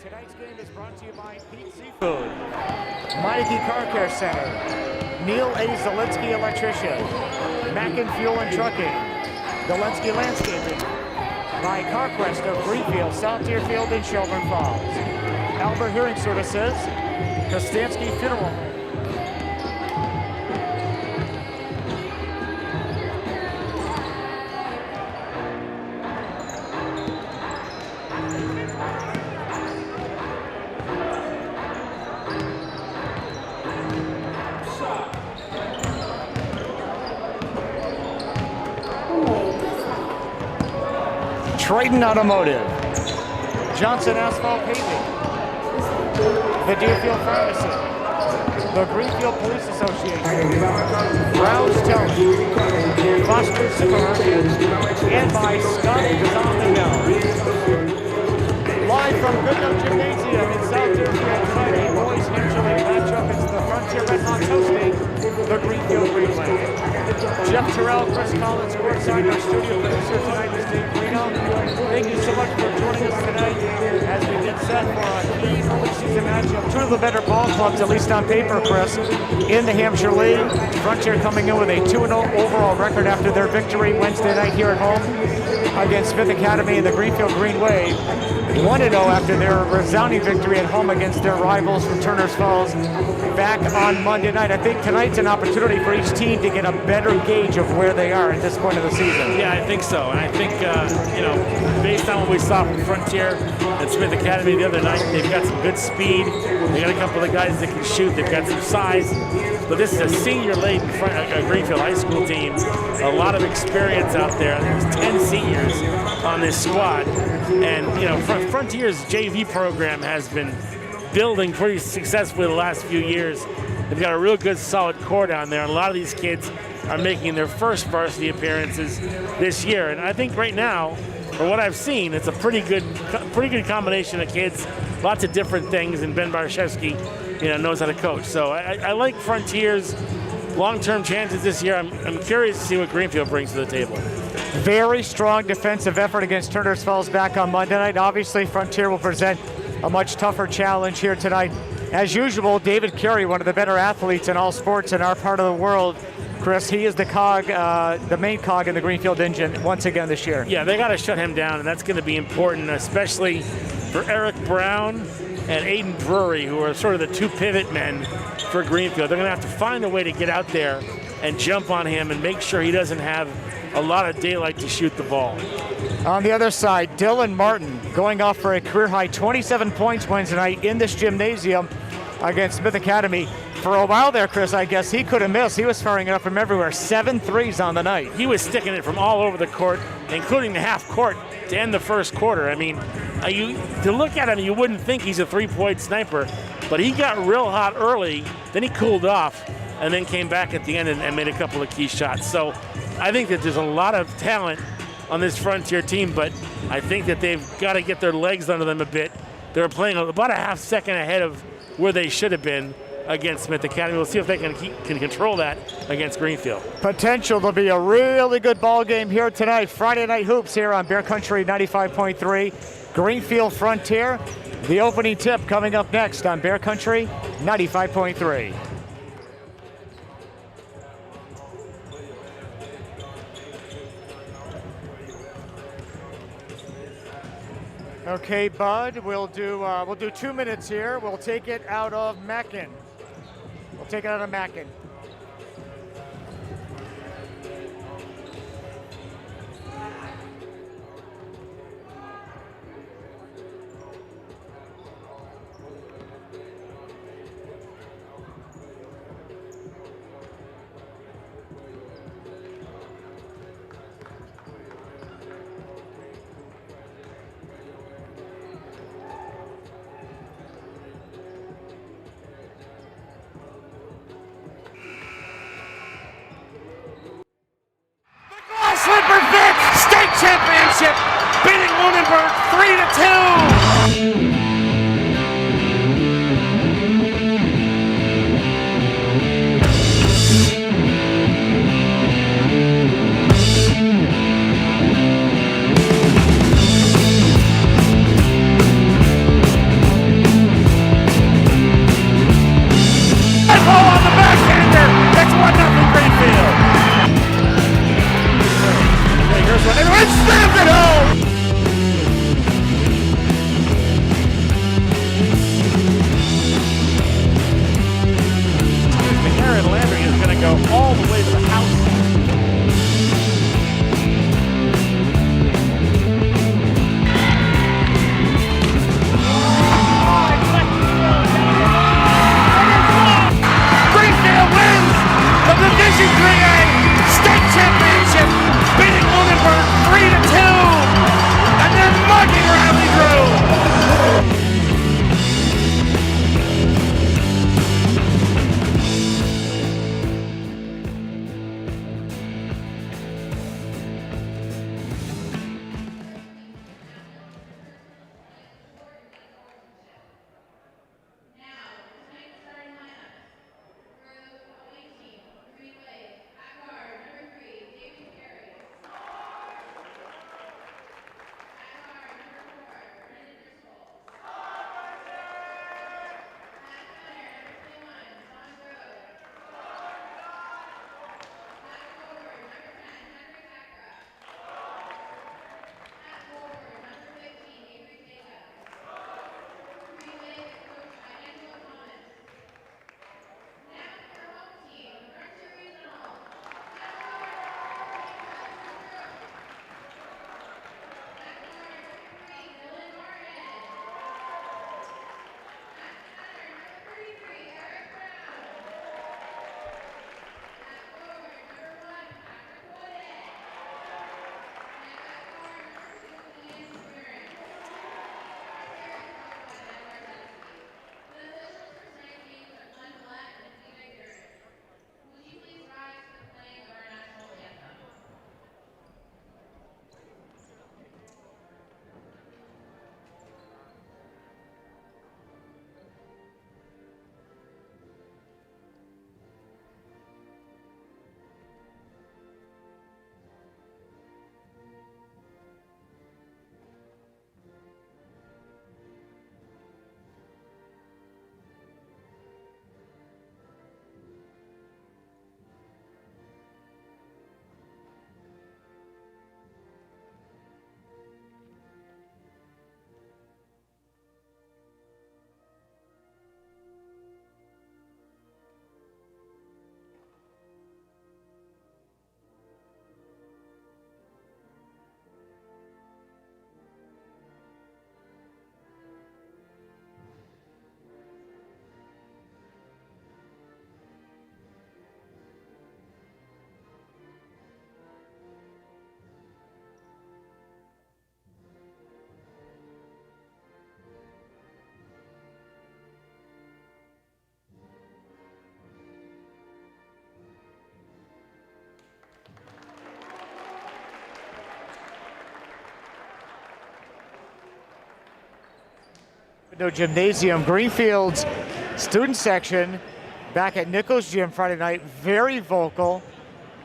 Tonight's game is brought to you by Pete Seafood, Meineke Car Care Center, Neil A. Zelinsky Electrician, Mackin Fuel and Trucking, Zelensky Landscaping, by CarQuest of Greenfield, South Deerfield, and Shelburne Falls, Albert Hearing Services, Kostansky Funeral Home. Triton Automotive, Johnson Asphalt Paving, the Deerfield Pharmacy, the Greenfield Police Association, Browns Towing, Foster Supermarket, and by Scott Zombie. Live from Goodnote Gymnasium in South Deerfield tonight, a boys Hampshire League matchup. It's the Frontier Redhawks hosting the Greenfield Greenway. Jeff Terrell, Chris Collins, courtside. Our studio producer tonight is Dave Reno. Thank you so much for joining us tonight as we get set for a key early season matchup. Two of the better ball clubs, at least on paper, Chris, in the Hampshire League. Frontier coming in with a 2-0 overall record after their victory Wednesday night here at home against Smith Academy in the Greenfield Greenway. 1-0 after their resounding victory at home against their rivals from Turner's Falls back on Monday night. I think tonight's an opportunity for each team to get a better gauge of where they are at this point of the season. Yeah, I think so. And I think, based on what we saw from Frontier and Smith Academy the other night, they've got some good speed. They got a couple of guys that can shoot. They've got some size. But this is a senior-laden Greenfield High School team. A lot of experience out there. There's 10 seniors on this squad. And, Frontier's JV program has been building pretty successfully the last few years. They've got a real good, solid core down there. And a lot of these kids are making their first varsity appearances this year. And I think right now, for what I've seen, it's a pretty good combination of kids, lots of different things, and Ben Barszewski, knows how to coach. So I like Frontier's long-term chances this year. I'm curious to see what Greenfield brings to the table. Very strong defensive effort against Turner's Falls back on Monday night. Obviously, Frontier will present a much tougher challenge here tonight. As usual, David Carey, one of the better athletes in all sports in our part of the world. Chris, he is the cog, the main cog in the Greenfield engine once again this year. Yeah, they got to shut him down, and that's going to be important, especially for Eric Brown and Aiden Drury, who are sort of the two pivot men for Greenfield. They're going to have to find a way to get out there and jump on him and make sure he doesn't have a lot of daylight to shoot the ball. On the other side, Dylan Martin going off for a career-high 27 points Wednesday night in this gymnasium against Smith Academy. For a while there, Chris, I guess he couldn't miss. He was firing it up from everywhere. 7 threes on the night. He was sticking it from all over the court, including the half court to end the first quarter. I mean, to look at him, you wouldn't think he's a three-point sniper, but he got real hot early, then he cooled off, and then came back at the end and made a couple of key shots. So I think that there's a lot of talent on this Frontier team, but I think that they've got to get their legs under them a bit. They're playing about a half second ahead of where they should have been against Smith Academy. We'll see if they can control that against Greenfield. Potential to be a really good ball game here tonight. Friday Night Hoops here on Bear Country 95.3. Greenfield Frontier. The opening tip coming up next on Bear Country 95.3. Okay, Bud, we'll do 2 minutes here. We'll take it out of Mackin. Slipper Vic state championship, beating Lunenburg 3-2. No gymnasium. Greenfield's student section back at Nichols Gym Friday night, very vocal.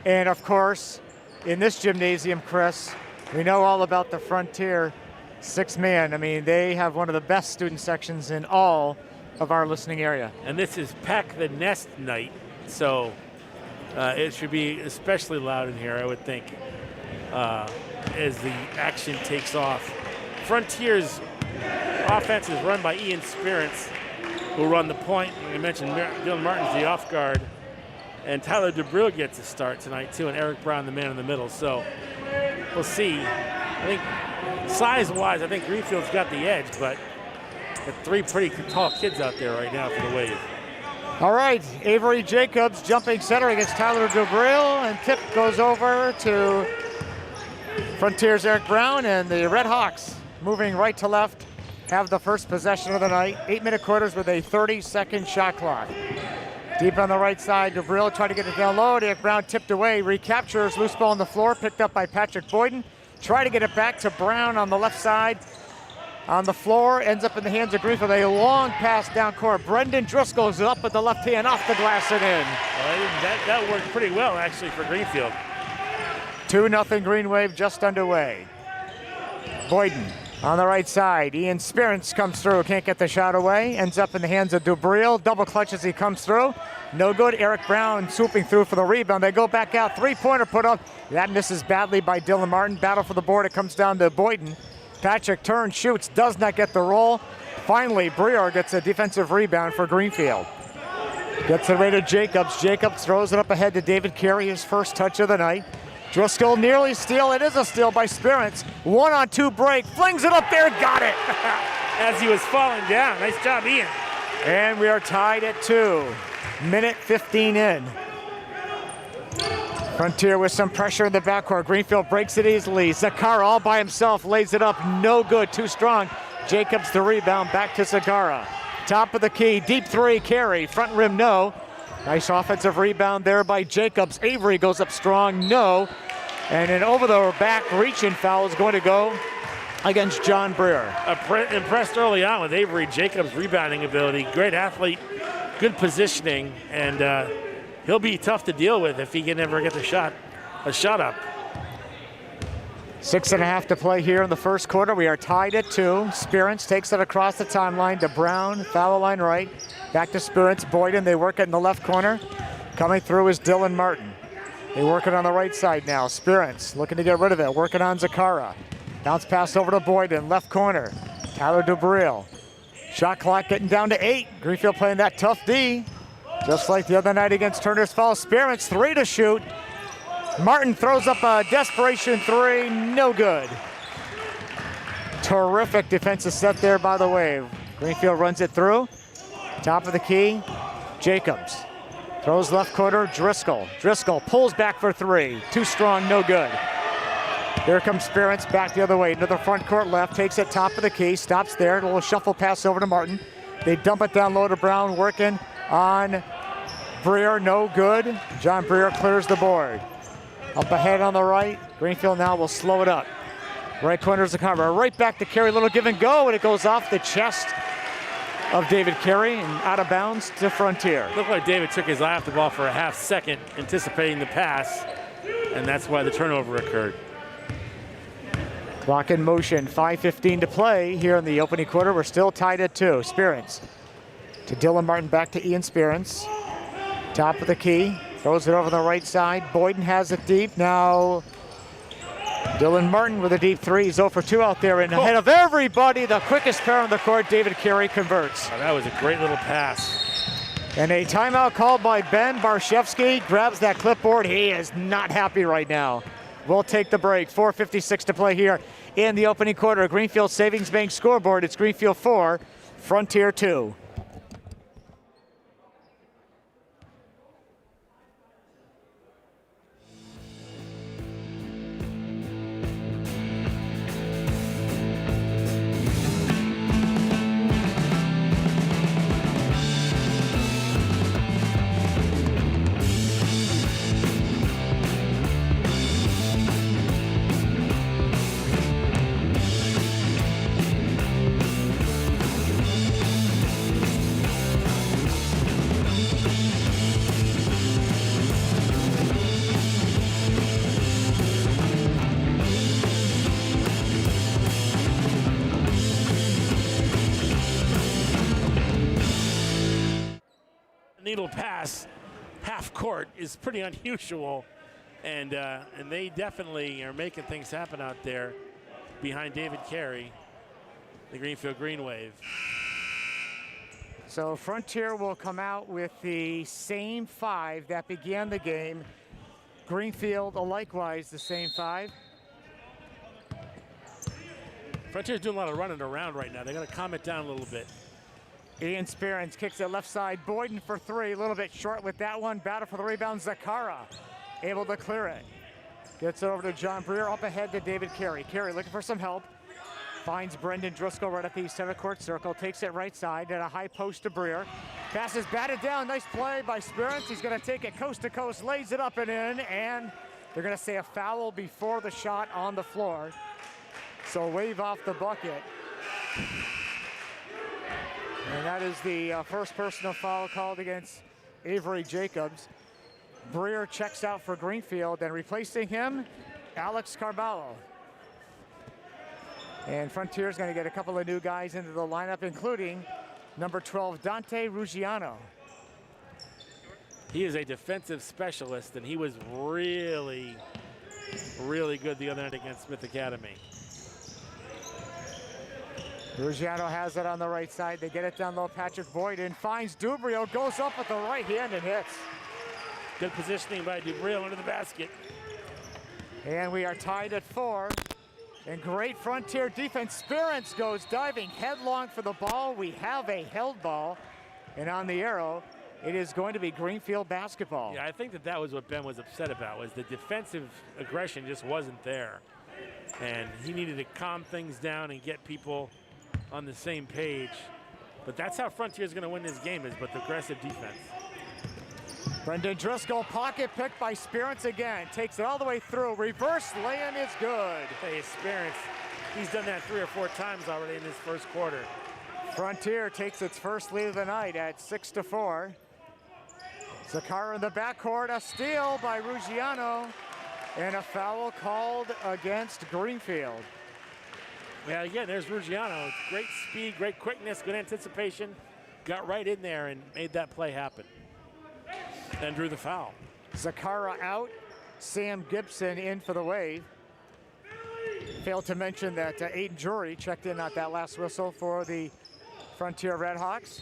And of course, in this gymnasium, Chris, we know all about the Frontier 6-man. I mean, they have one of the best student sections in all of our listening area. And this is Pack the Nest night, so it should be especially loud in here, I would think, as the action takes off. Frontier's offense is run by Ian Spirits, who run the point. We mentioned Dylan Martin's the off guard, and Tyler DeBrille gets a start tonight too, and Eric Brown the man in the middle. So we'll see. I think size-wise, I think Greenfield's got the edge, but got three pretty tall kids out there right now for the Wave. All right, Avery Jacobs jumping center against Tyler DeBrille, and tip goes over to Frontier's Eric Brown, and the Redhawks moving right to left have the first possession of the night. 8-minute quarters with a 30-second shot clock. Deep on the right side, DeBrille tried to get it down low. Eric Brown tipped away, recaptures, loose ball on the floor, picked up by Patrick Boyden. Try to get it back to Brown on the left side. On the floor, ends up in the hands of Greenfield. A long pass down court. Brendan Driscoll is up with the left hand, off the glass and in. Well, that worked pretty well, actually, for Greenfield. 2-0 Green Wave just underway. Boyden on the right side. Ian Spirits comes through, can't get the shot away. Ends up in the hands of DeBrille. Double clutch as he comes through. No good. Eric Brown swooping through for the rebound. They go back out. Three-pointer put up. That misses badly by Dylan Martin. Battle for the board. It comes down to Boyden. Patrick turns, shoots, does not get the roll. Finally, Breer gets a defensive rebound for Greenfield. Gets it away to Jacobs. Jacobs throws it up ahead to David Carey, his first touch of the night. Driscoll nearly steal. It is a steal by Spirits. 1-on-2 break. Flings it up there. Got it. As he was falling down. Nice job, Ian. And we are tied at 2. Minute 15 in. Frontier with some pressure in the backcourt. Greenfield breaks it easily. Zakara all by himself lays it up. No good. Too strong. Jacobs the rebound. Back to Zakara. Top of the key. Deep three. Carey. Front rim. No. Nice offensive rebound there by Jacobs. Avery goes up strong. No. And an over the back reaching foul is going to go against John Breer. Impressed early on with Avery Jacobs' rebounding ability. Great athlete, good positioning, and he'll be tough to deal with if he can ever get a shot up. 6.5 to play here in the first quarter. We are tied at 2. Spirits takes it across the timeline to Brown, foul line right. Back to Spirits, Boyden, they work it in the left corner. Coming through is Dylan Martin. They work it on the right side now. Spirits looking to get rid of it, working on Zakara. Bounce pass over to Boyden, left corner. Tyler DeBrille. Shot clock getting down to 8. Greenfield playing that tough D. Just like the other night against Turner's Falls. Spirits, 3 to shoot. Martin throws up a desperation 3, no good. Terrific defensive set there by the Wave. Greenfield runs it through. Top of the key, Jacobs. Throws left corner, Driscoll. Driscoll pulls back for 3. Too strong, no good. Here comes Spirits back the other way into the front court left. Takes it top of the key, stops there. A little shuffle pass over to Martin. They dump it down low to Brown, working on Breer, no good. John Breer clears the board. Up ahead on the right. Greenfield now will slow it up. Right corner is the cover. Right back to Carey, little give and go, and it goes off the chest of David Carey and out of bounds to Frontier. Looked like David took his eye off the ball for a half second, anticipating the pass, and that's why the turnover occurred. Clock in motion, 5:15 to play here in the opening quarter. We're still tied at 2. Spirits to Dylan Martin, back to Ian Spirits. Top of the key, throws it over the right side. Boyden has it deep. Now Dylan Martin with a deep 3. He's 0 for 2 out there, and ahead of everybody, the quickest pair on the court, David Carey converts. Oh, that was a great little pass. And a timeout called by Ben Barshevsky. Grabs that clipboard. He is not happy right now. We'll take the break. 4:56 to play here in the opening quarter. Greenfield Savings Bank scoreboard. It's Greenfield 4, Frontier 2. needle pass half court is pretty unusual, and they definitely are making things happen out there behind David Carey, the Greenfield Green Wave. So Frontier will come out with the same 5 that began the game. Greenfield likewise the same 5. Frontier's doing a lot of running around right now. They got to calm it down a little bit. Ian Sperance kicks it left side. Boyden for 3, a little bit short with that one. Battle for the rebound, Zakara able to clear it. Gets it over to John Breer, up ahead to David Carey. Carey looking for some help. Finds Brendan Driscoll right at the center court circle. Takes it right side at a high post to Breer. Passes batted down. Nice play by Sperance. He's going to take it coast to coast, lays it up and in, and they're going to say a foul before the shot on the floor. So wave off the bucket. And that is the first personal foul called against Avery Jacobs. Breer checks out for Greenfield, and replacing him, Alex Carballo. And Frontier's going to get a couple of new guys into the lineup, including number 12, Dante Ruggiano. He is a defensive specialist, and he was really, really good the other night against Smith Academy. Ruggiano has it on the right side. They get it down low. Patrick Boyden finds Dubrio, goes up with the right hand and hits. Good positioning by Dubril under the basket. And we are tied at 4. And great Frontier defense. Sperance goes diving headlong for the ball. We have a held ball. And on the arrow, it is going to be Greenfield basketball. Yeah, I think that was what Ben was upset about, was the defensive aggression just wasn't there. And he needed to calm things down and get people on the same page. But that's how Frontier is going to win this game, is with aggressive defense. Brendan Driscoll, pocket pick by Sperance again. Takes it all the way through. Reverse lay-in is good. Hey, Sperance, he's done that 3 or 4 times already in this first quarter. Frontier takes its first lead of the night at 6-4. Zakara in the backcourt, a steal by Ruggiano, and a foul called against Greenfield. Yeah, again, there's Ruggiano. Great speed, great quickness, good anticipation. Got right in there and made that play happen. And drew the foul. Zakara out, Sam Gibson in for the Wave. Failed to mention that Aiden Jury checked in at that last whistle for the Frontier Redhawks.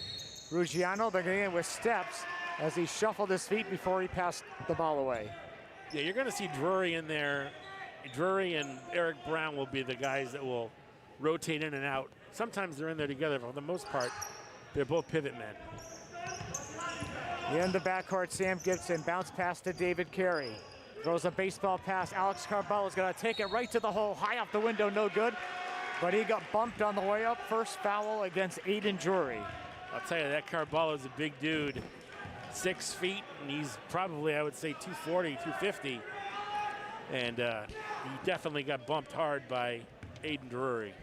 Ruggiano, they're getting in with steps as he shuffled his feet before he passed the ball away. Yeah, you're going to see Drury in there. Drury and Eric Brown will be the guys that will rotate in and out. Sometimes they're in there together, but for the most part, they're both pivot men. In the backcourt, Sam Gibson, bounce pass to David Carey. Throws a baseball pass. Alex Carballo is going to take it right to the hole, high off the window, no good. But he got bumped on the way up. First foul against Aiden Jury. I'll tell you, that Carballo is a big dude. 6 feet, and he's probably, I would say, 240, 250. And he definitely got bumped hard by Aiden Drury.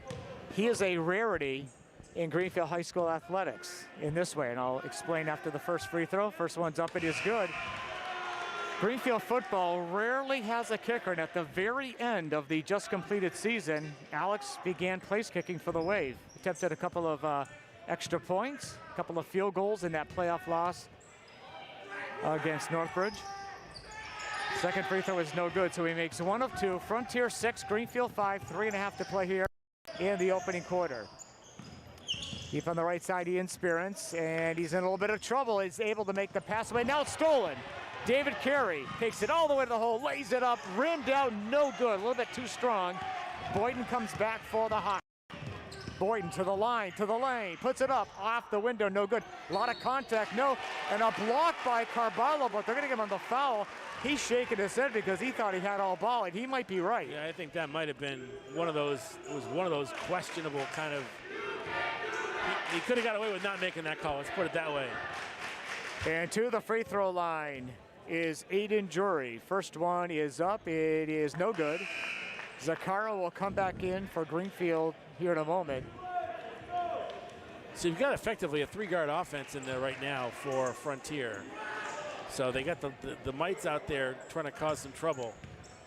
He is a rarity in Greenfield High School athletics in this way, and I'll explain after the first free throw. First one's up, it is good. Greenfield football rarely has a kicker, and at the very end of the just completed season, Alex began place kicking for the Wave. Attempted a couple of extra points, a couple of field goals in that playoff loss against Northbridge. Second free throw is no good, so he makes 1 of 2. Frontier 6, Greenfield 5, 3.5 to play here in the opening quarter. Deep on the right side, Ian Sperance, and he's in a little bit of trouble. He's able to make the pass away. Now it's stolen. David Carey takes it all the way to the hole, lays it up, rimmed out, no good. A little bit too strong. Boyden comes back for the high. Boyden to the line, to the lane, puts it up, off the window, no good. A lot of contact, no, and a block by Carballo, but they're gonna give him the foul. He's shaking his head because he thought he had all ball, and he might be right. Yeah, I think that might have been one of those, it was one of those questionable kind of, he could have got away with not making that call, let's put it that way. And to the free throw line is Aiden Jury. First one is up, it is no good. Zakara will come back in for Greenfield here in a moment. So you've got effectively a 3-guard offense in there right now for Frontier. So they got the mites out there trying to cause some trouble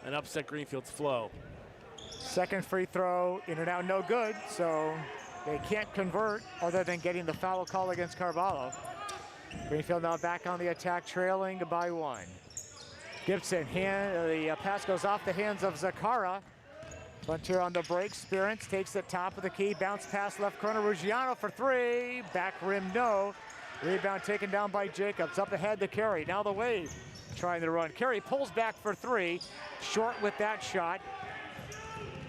and upset Greenfield's flow. Second free throw, in and out, no good. So they can't convert other than getting the foul call against Carballo. Greenfield now back on the attack, trailing by 1. Gibson, the pass goes off the hands of Zakara. Frontier on the break, Spirance takes it top of the key, bounce pass left corner, Ruggiano for 3, back rim no. Rebound taken down by Jacobs, up ahead to Carey, now the Wave trying to run. Carey pulls back for 3, short with that shot.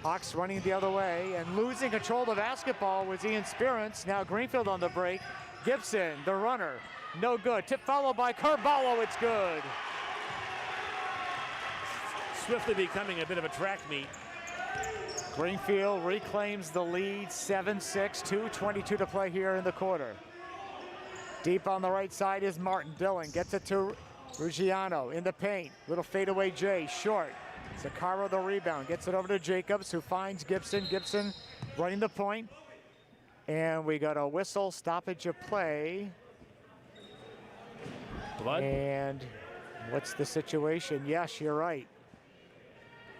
Hawks running the other way and losing control of the basketball was Ian Spirance. Now Greenfield on the break, Gibson, the runner, no good. Tip followed by Carballo, it's good. Swiftly becoming a bit of a track meet. Greenfield reclaims the lead, 7-6, 2:22 to play here in the quarter. Deep on the right side is Martin. Dillon gets it to Ruggiano in the paint. Little fadeaway J, short. Zakara the rebound, gets it over to Jacobs, who finds Gibson. Gibson running the point. And we got a whistle, stoppage of play. Blood? And what's the situation? Yes, you're right.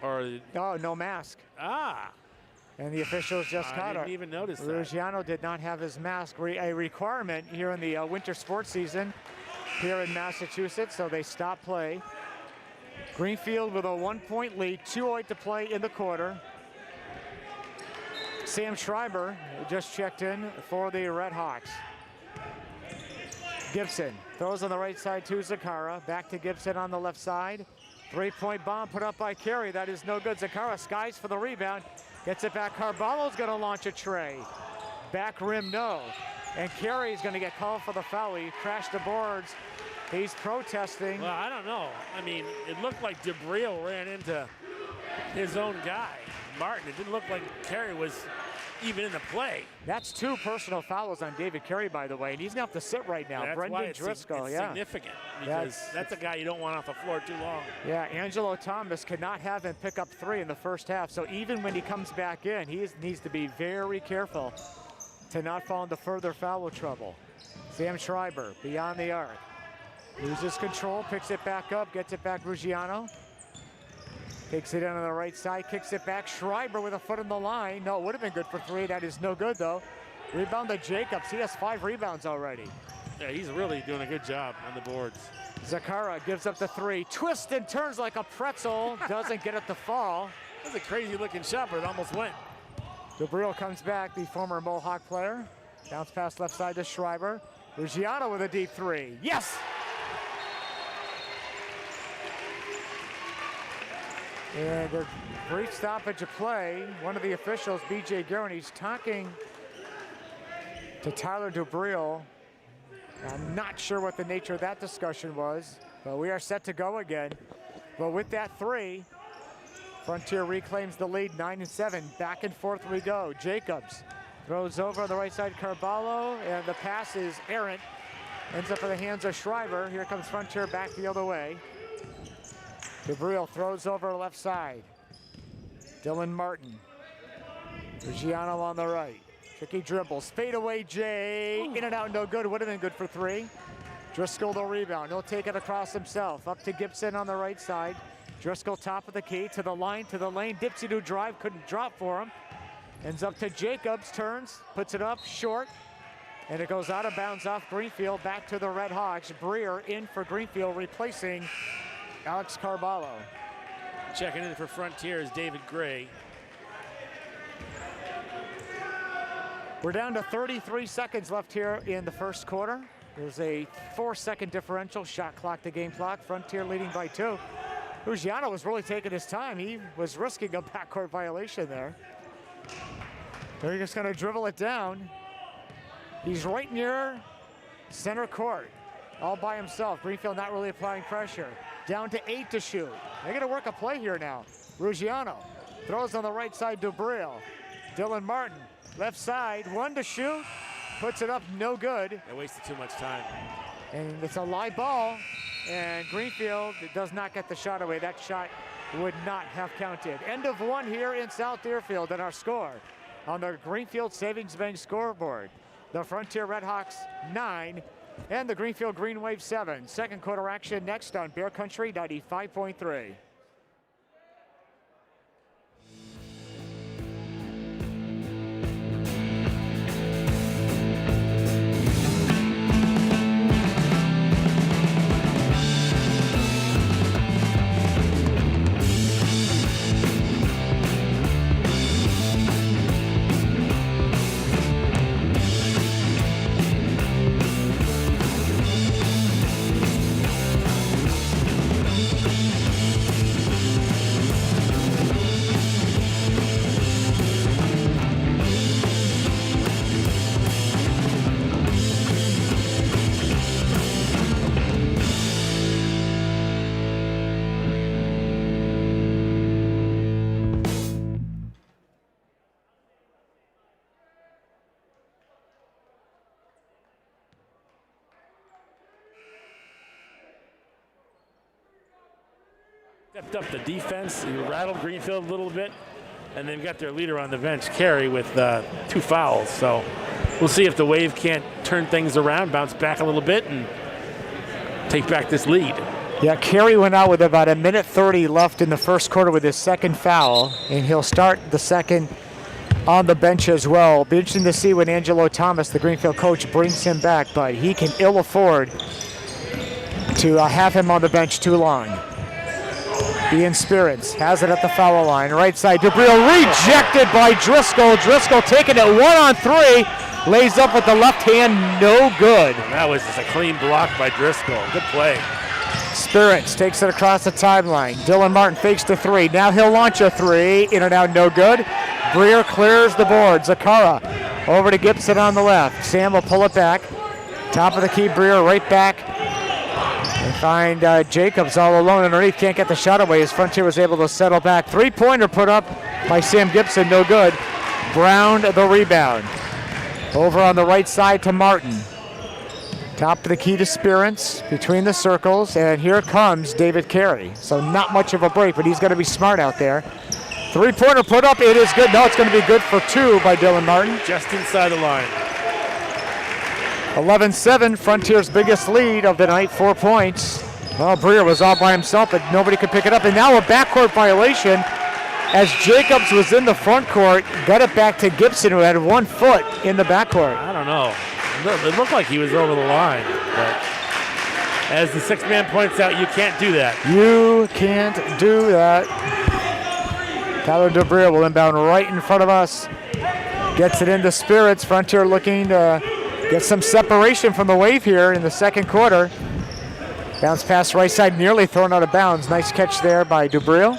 Or oh, no mask. Ah. And the officials just caught I it. didn't even notice that. Ruggiano did not have his mask, a requirement here in the winter sports season here in Massachusetts, so they stopped play. Greenfield with a 1-point lead, 2:08 to play in the quarter. Sam Schreiber just checked in for the Redhawks. Gibson throws on the right side to Zakara, back to Gibson on the left side. 3-point bomb put up by Carey. That is no good. Zakara skies for the rebound. Gets it back. Carballo's going to launch a tray. Back rim, no. And Carey's going to get called for the foul. He crashed the boards. He's protesting. Well, I don't know. I mean, it looked like DeBrio ran into his own guy, Martin. It didn't look like Carey was even in the play. That's 2 personal fouls on David Carey, by the way, and he's going to have to sit right now. That's Brendan why it's Driscoll, significant, because that's a guy you don't want off the floor too long. Yeah, Angelo Thomas could not have him pick up 3 in the first half, so even when he comes back in, he needs to be very careful to not fall into further foul trouble. Sam Schreiber beyond the arc. Loses control, picks it back up, gets it back Ruggiano. Takes it in on the right side, kicks it back. Schreiber with a foot in the line. No, it would have been good for 3. That is no good, though. Rebound to Jacobs. He has 5 rebounds already. Yeah, he's really doing a good job on the boards. Zakara gives up the 3. Twists and turns like a pretzel. Doesn't get it to fall. That's a crazy-looking shot, but it almost went. DeBrio comes back, the former Mohawk player. Bounce pass left side to Schreiber. Ruggiano with a deep 3. Yes! And a brief stoppage of play. One of the officials, B.J. Guerin, he's talking to Tyler DeBrio. I'm not sure what the nature of that discussion was, but we are set to go again. But with that 3, Frontier reclaims the lead, 9-7. Back and forth we go. Jacobs throws over on the right side, Carballo, and the pass is errant. Ends up in the hands of Schreiber. Here comes Frontier back the other way. DeBrio throws over left side. Dylan Martin. Ruggiano on the right. Tricky dribbles. Fade away, Jay. In and out, no good. Would have been good for 3. Driscoll the rebound. He'll take it across himself. Up to Gibson on the right side. Driscoll top of the key. To the line, to the lane. Dipsy-do drive. Couldn't drop for him. Ends up to Jacobs. Turns. Puts it up. Short. And it goes out of bounds off Greenfield. Back to the Redhawks. Breer in for Greenfield, replacing Alex Carballo. Checking in for Frontier is David Gray. We're down to 33 seconds left here in the first quarter. There's a 4-second differential, shot clock to game clock. Frontier leading by 2. Ruggiano was really taking his time. He was risking a backcourt violation there. They're just going to dribble it down. He's right near center court, all by himself. Greenfield not really applying pressure. Down to 8 to shoot. They're going to work a play here now. Ruggiano throws on the right side to Brill. Dylan Martin, left side, 1 to shoot. Puts it up, no good. They wasted too much time. And it's a live ball. And Greenfield does not get the shot away. That shot would not have counted. End of 1 here in South Deerfield, and our score on the Greenfield Savings Bank scoreboard. The Frontier Redhawks 9 and the Greenfield Green Wave 7. Second quarter action next on Bear Country 95.3. Stepped up the defense. He rattled Greenfield a little bit, and they've got their leader on the bench, Carey, with 2 fouls. So we'll see if the Wave can't turn things around, bounce back a little bit, and take back this lead. Yeah, Carey went out with about 1:30 left in the first quarter with his second foul, and he'll start the second on the bench as well. Be interesting to see when Angelo Thomas, the Greenfield coach, brings him back, but he can ill afford to have him on the bench too long. Ian Spirits has it at the foul line. Right side, Dubril rejected by Driscoll. Driscoll taking it 1-on-3. Lays up with the left hand, no good. That was just a clean block by Driscoll. Good play. Spirits takes it across the timeline. Dylan Martin fakes the 3. Now he'll launch a 3. In and out, no good. Breer clears the board. Zakara over to Gibson on the left. Sam will pull it back. Top of the key, Breer right back. And find Jacobs all alone underneath. Can't get the shot away as Frontier was able to settle back. 3-pointer put up by Sam Gibson, no good. Brown the rebound. Over on the right side to Martin. Top of the key to Spirits between the circles, and here comes David Carey. So not much of a break, but he's going to be smart out there. 3-pointer put up, it is good. No, it's going to be good for 2 by Dylan Martin. Just inside the line. 11-7, Frontier's biggest lead of the night, 4 points. Well, Breer was all by himself, but nobody could pick it up. And now a backcourt violation as Jacobs was in the front court, got it back to Gibson, who had 1 foot in the backcourt. I don't know. It looked like he was over the line, but as the 6th man points out, you can't do that. You can't do that. Tyler Dubril will inbound right in front of us. Gets it into Spirits. Frontier looking to get some separation from the Wave here in the second quarter. Bounce pass right side, nearly thrown out of bounds. Nice catch there by Dubril.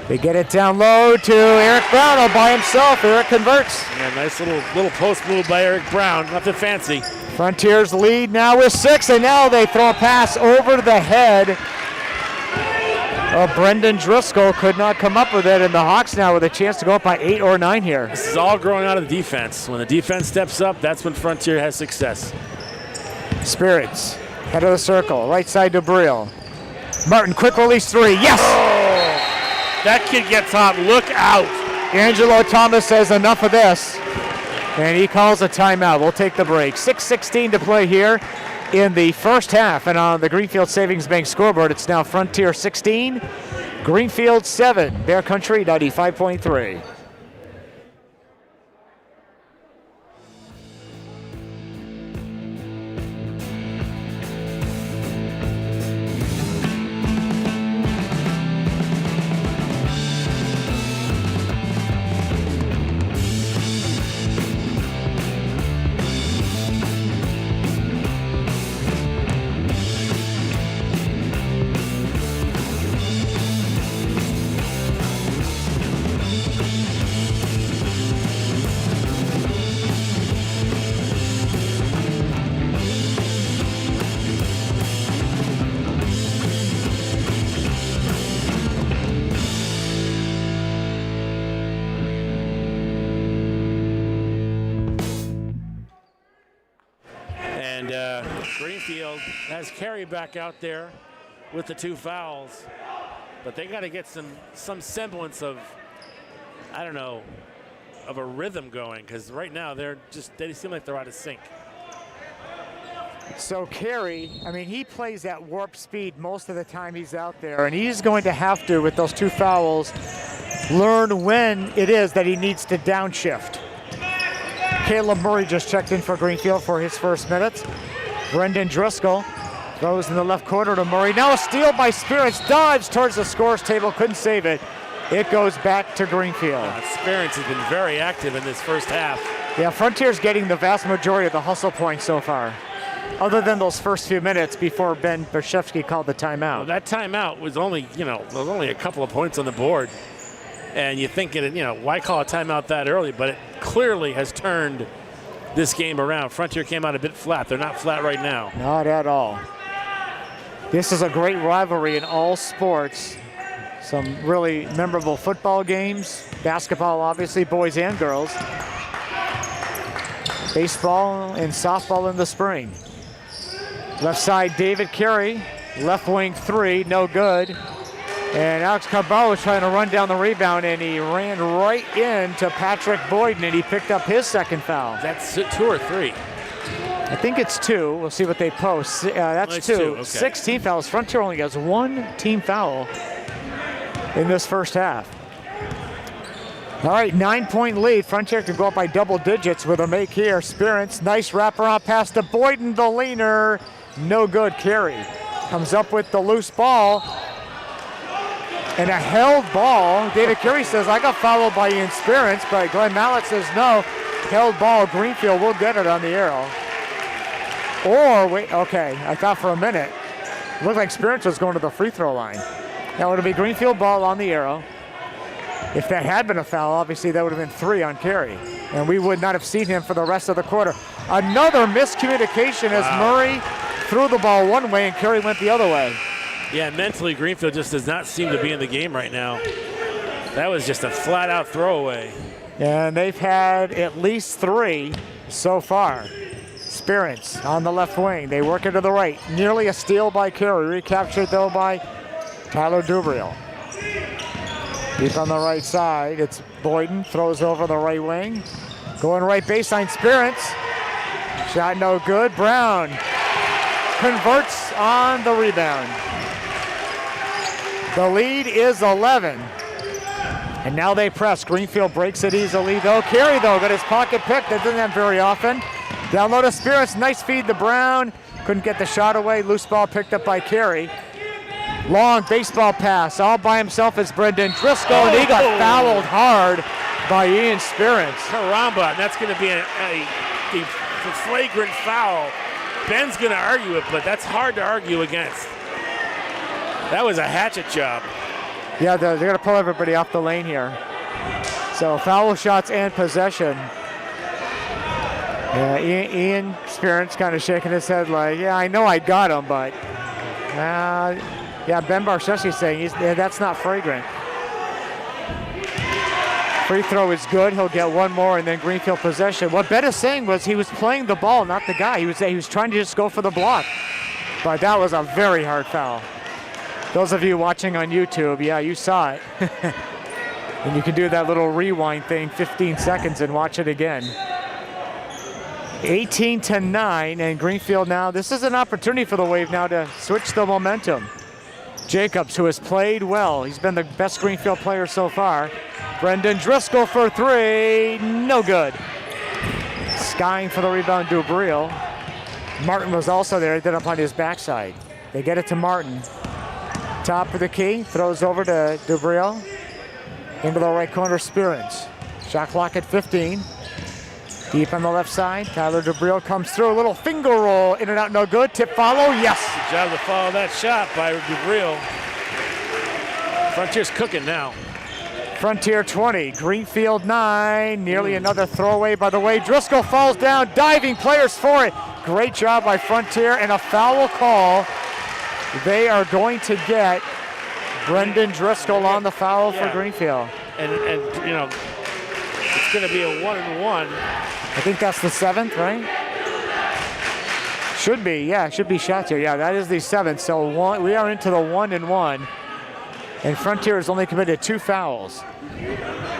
They get it down low to Eric Brown all by himself. Eric converts. Yeah, nice little post move by Eric Brown. Nothing fancy. Frontiers lead now with 6, and now they throw a pass over the head of Brendan Driscoll. Could not come up with it, and the Hawks now with a chance to go up by 8 or 9 here. This is all growing out of the defense. When the defense steps up, that's when Frontier has success. Spirits, head of the circle, right side to Dubril. Martin, quick release 3, yes! Oh, that kid gets hot, look out! Angelo Thomas says enough of this, and he calls a timeout. We'll take the break. 6:16 to play here in the first half, and on the Greenfield Savings Bank scoreboard, it's now Frontier 16, Greenfield 7, Bear Country 95.3. Greenfield has Carey back out there with the 2 fouls, but they got to get some semblance of, I don't know, of a rhythm going, because right now they seem like they're out of sync. So Carey, I mean, he plays at warp speed most of the time he's out there, and he's going to have to, with those 2 fouls, learn when it is that he needs to downshift. Caleb Murray just checked in for Greenfield for his first minutes. Brendan Driscoll throws in the left corner to Murray. Now a steal by Spirits, dives towards the scores table, couldn't save it. It goes back to Greenfield. Spirits has been very active in this first half. Yeah, Frontier's getting the vast majority of the hustle points so far, other than those first few minutes before Ben Bershevsky called the timeout. Well, that timeout was only, a couple of points on the board. And you think, why call a timeout that early? But it clearly has turned this game around. Frontier came out a bit flat. They're not flat right now. Not at all. This is a great rivalry in all sports. Some really memorable football games, basketball, obviously, boys and girls. Baseball and softball in the spring. Left side, David Carey. Left wing 3, no good. And Alex Cabral was trying to run down the rebound, and he ran right into Patrick Boyden, and he picked up his second foul. That's 2 or 3. I think it's 2. We'll see what they post. That's 2. Okay. 16 fouls. Frontier only has 1 team foul in this first half. All right, 9-point lead. Frontier can go up by double digits with a make here. Spirance, nice wraparound pass to Boyden, the leaner. No good carry. Comes up with the loose ball. And a held ball. David Carey says, I got fouled by Ian Spirance, but Glenn Mallett says no. Held ball, Greenfield will get it on the arrow. Or, wait, okay, I thought for a minute, it looked like Spirance was going to the free throw line. Now it'll be Greenfield ball on the arrow. If that had been a foul, obviously that would have been 3 on Carey. And we would not have seen him for the rest of the quarter. Another miscommunication as Murray threw the ball one way and Carey went the other way. Yeah, mentally Greenfield just does not seem to be in the game right now. That was just a flat-out throwaway. And they've had at least 3 so far. Spirance on the left wing. They work it to the right. Nearly a steal by Carey. Recaptured, though, by Tyler Dubriel. Deep on the right side. It's Boyden. Throws over the right wing. Going right baseline. Spirance. Shot no good. Brown converts on the rebound. The lead is 11. And now they press. Greenfield breaks it easily, though. Carey, though, got his pocket picked. That doesn't happen very often. Down low to Spirance. Nice feed to Brown. Couldn't get the shot away. Loose ball picked up by Carey. Long baseball pass. All by himself is Brendan Driscoll, and he got fouled hard by Ian Spirance. Caramba, and that's going to be a flagrant foul. Ben's going to argue it, but that's hard to argue against. That was a hatchet job. Yeah, they're going to pull everybody off the lane here. So foul shots and possession. Yeah, Ian Spirance kind of shaking his head like, yeah, I know I got him, but yeah, Ben Barsheshi's saying that's not fragrant. Free throw is good. He'll get one more, and then Greenfield possession. What Ben is saying was he was playing the ball, not the guy. He was trying to just go for the block, but that was a very hard foul. Those of you watching on YouTube, yeah, you saw it. And you can do that little rewind thing, 15 seconds, and watch it again. 18-9, and Greenfield now, this is an opportunity for the Wave now to switch the momentum. Jacobs, who has played well, he's been the best Greenfield player so far. Brendan Driscoll for 3, no good. Skying for the rebound, Dubriel. Martin was also there, then up on his backside. They get it to Martin. Top of the key, throws over to Dubriel. Into the right corner, Spirance. Shot clock at 15. Deep on the left side, Tyler Dubriel comes through. A little finger roll, in and out, no good. Tip follow, yes. Good job to follow that shot by Dubriel. Frontier's cooking now. Frontier 20, Greenfield 9. Nearly another throwaway by the way. Driscoll falls down, diving players for it. Great job by Frontier, and a foul call. They are going to get Brendan Driscoll on the foul for Greenfield. And you know, it's going to be a 1-and-1. I think that's the 7th, right? Should be, yeah, should be shots here. Yeah, that is the 7th. So we are into the 1-and-1. And Frontier has only committed 2 fouls.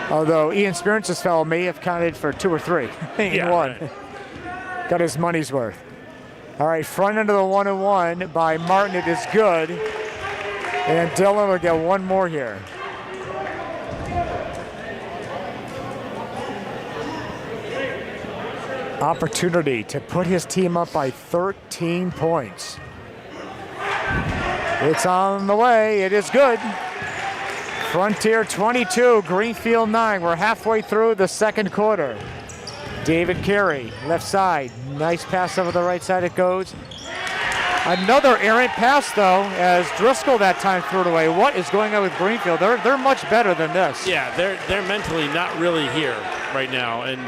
Although Ian Spirance's foul may have counted for 2 or 3 in one. Right. Got his money's worth. All right, front end of the 1-and-1 by Martin. It is good. And Dillon will get one more here. Opportunity to put his team up by 13 points. It's on the way. It is good. Frontier 22, Greenfield 9. We're halfway through the second quarter. David Carey, left side. Nice pass over the right side it goes. Another errant pass, though, as Driscoll that time threw it away. What is going on with Greenfield? They're much better than this. Yeah, they're mentally not really here right now. And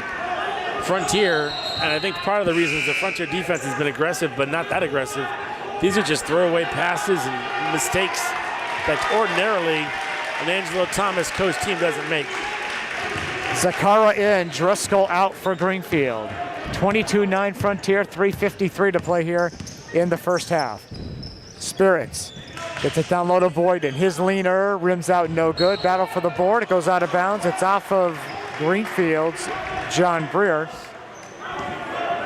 Frontier, and I think part of the reason is the Frontier defense has been aggressive, but not that aggressive. These are just throwaway passes and mistakes that ordinarily an Angelo Thomas coach team doesn't make. Zakara in, Driscoll out for Greenfield. 22-9 Frontier, 3:53 to play here in the first half. Spirance Gets it down low to Boyden. His leaner rims out, no good. Battle for the board. It goes out of bounds. It's off of Greenfield's John Breer.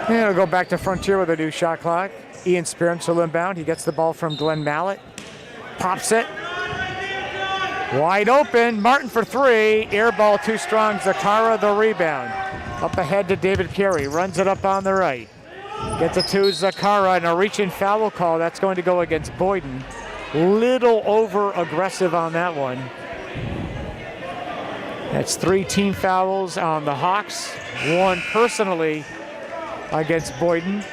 And it'll go back to Frontier with a new shot clock. Ian Spearman still inbound. He gets the ball from Glenn Mallett. Pops it. Wide open. Martin for three. Air ball too strong. Zakara the rebound. Up ahead to David Carey. Runs it up on the right. Gets it to Zakara and a reach-in foul call. That's going to go against Boyden. Little over-aggressive on that one. That's 3 team fouls on the Hawks. 1 personally against Boyden.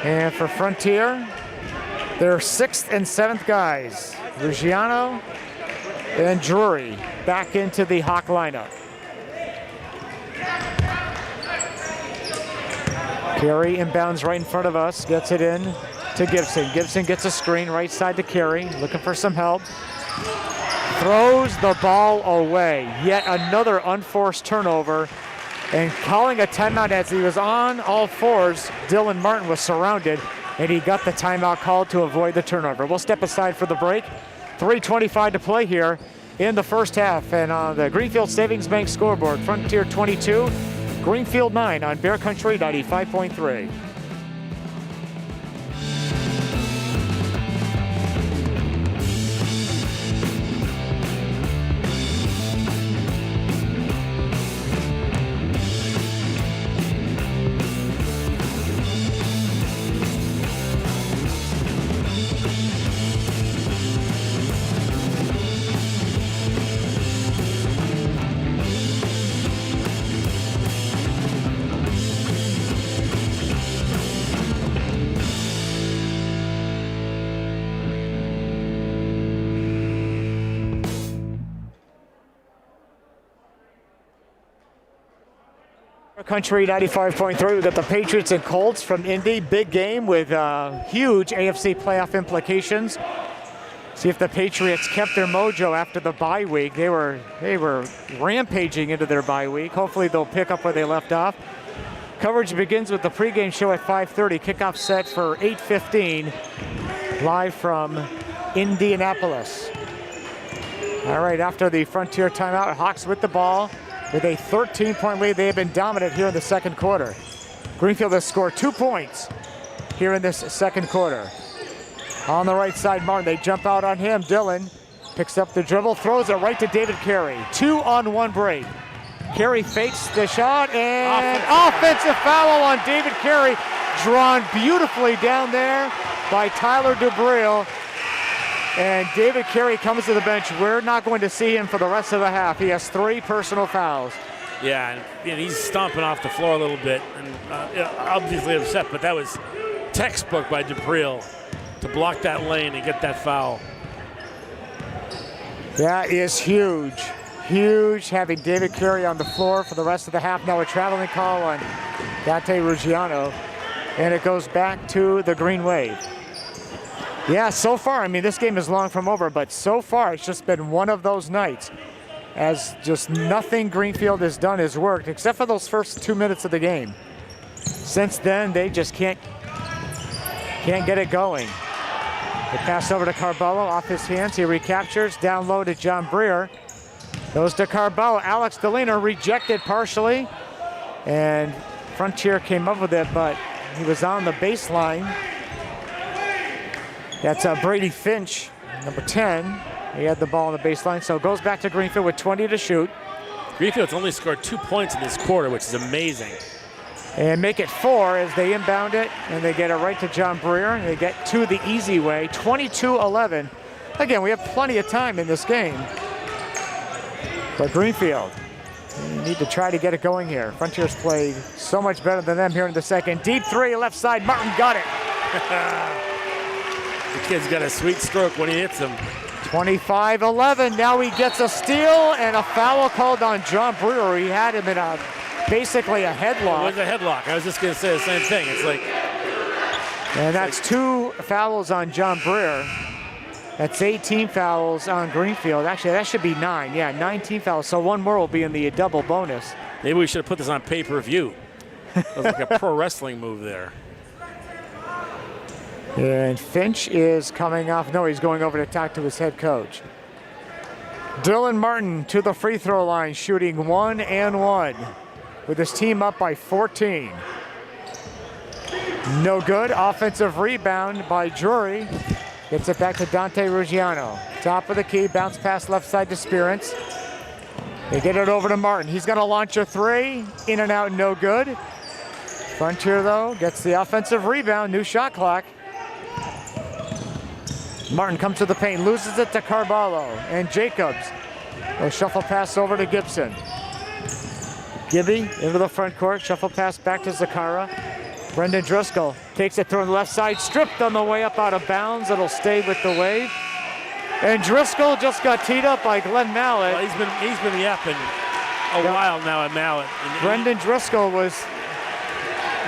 And for Frontier, their 6th and 7th guys, Ruggiano and Drury, back into the Hawk lineup. Carey inbounds right in front of us, gets it in to Gibson. Gibson gets a screen right side to Carey, looking for some help. Throws the ball away. Yet another unforced turnover. And calling a timeout as he was on all fours, Dylan Martin was surrounded, and he got the timeout called to avoid the turnover. We'll step aside for the break. 3:25 to play here in the first half. And on the Greenfield Savings Bank scoreboard, Frontier 22, Greenfield 9 on Bear Country 95.3. Country 95.3. We've got the Patriots and Colts from Indy. Big game with huge AFC playoff implications. See if the Patriots kept their mojo after the bye week. They were rampaging into their bye week. Hopefully they'll pick up where they left off. Coverage begins with the pregame show at 5:30. Kickoff set for 8:15. Live from Indianapolis. All right, after the Frontier timeout, Hawks with the ball. With a 13-point lead, they have been dominant here in the second quarter. Greenfield has scored 2 points here in this second quarter. On the right side, Martin, they jump out on him. Dylan picks up the dribble, throws it right to David Carey. 2-on-1 break. Carey fakes the shot, and offensive foul on David Carey, drawn beautifully down there by Tyler Dubril. And David Carey comes to the bench. We're not going to see him for the rest of the half. He has 3 personal fouls. Yeah, and he's stomping off the floor a little bit, and obviously upset, but that was textbook by Dubril to block that lane and get that foul. That is huge. Huge, having David Carey on the floor for the rest of the half. Now a traveling call on Dante Ruggiano, and it goes back to the Green Wave. Yeah, so far, I mean, this game is long from over, but so far it's just been one of those nights as just nothing Greenfield has done has worked, except for those first 2 minutes of the game. Since then, they just can't get it going. They pass over to Carballo, off his hands. He recaptures, down low to John Breer. Goes to Carballo. Alex Delina rejected partially, and Frontier came up with it, but he was on the baseline. That's Brady Finch, number 10. He had the ball on the baseline, so it goes back to Greenfield with 20 to shoot. Greenfield's only scored 2 points in this quarter, which is amazing. And make it 4 as they inbound it, and they get it right to John Breer. They get to the easy way, 22-11. Again, we have plenty of time in this game. But Greenfield, you need to try to get it going here. Frontier's played so much better than them here in the second. Deep 3, left side, Martin got it. The kid's got a sweet stroke when he hits him. 25-11. Now he gets a steal and a foul called on John Brewer. He had him in basically a headlock. It was a headlock. I was just going to say the same thing. It's like, and that's 2 fouls on John Brewer. That's 18 fouls on Greenfield. Actually, that should be 9. Yeah, 19 fouls. So 1 more will be in the double bonus. Maybe we should have put this on pay-per-view. It was like a pro wrestling move there. And Finch is coming off. No, he's going over to talk to his head coach. Dylan Martin to the free throw line, shooting 1 and 1 with his team up by 14. No good. Offensive rebound by Drury. Gets it back to Dante Ruggiano. Top of the key, bounce pass left side to Spirance. They get it over to Martin. He's going to launch a three. In and out, no good. Frontier, though, gets the offensive rebound. New shot clock. Martin comes to the paint, loses it to Carballo. And Jacobs. A shuffle pass over to Gibson. Gibby into the front court. Shuffle pass back to Zakara. Brendan Driscoll takes it through on the left side. Stripped on the way up out of bounds. It'll stay with the wave. And Driscoll just got teed up by Glenn Mallett. Well, he's been yapping a while now at Mallett. Brendan Driscoll was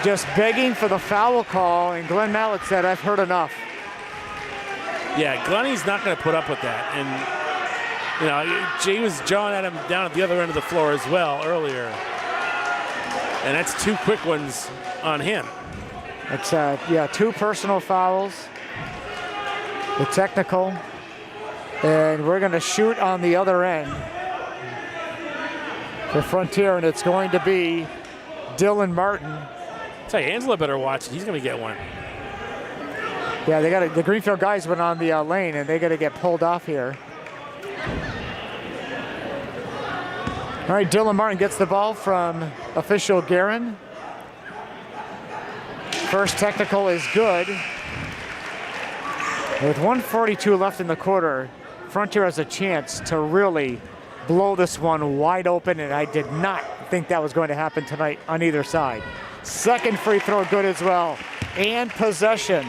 just begging for the foul call, and Glenn Mallett said, "I've heard enough." Yeah, Glenny's not going to put up with that. And, you know, Jay was jawing at him down at the other end of the floor as well earlier. And that's 2 quick ones on him. It's, 2 personal fouls. The technical. And we're going to shoot on the other end for Frontier, and it's going to be Dylan Martin. I'll tell you, Angela better watch it. He's going to get one. Yeah, the Greenfield guys went on the lane, and they got to get pulled off here. All right, Dylan Martin gets the ball from official Guerin. First technical is good. With 1:42 left in the quarter, Frontier has a chance to really blow this one wide open, and I did not think that was going to happen tonight on either side. Second free throw good as well, and possession.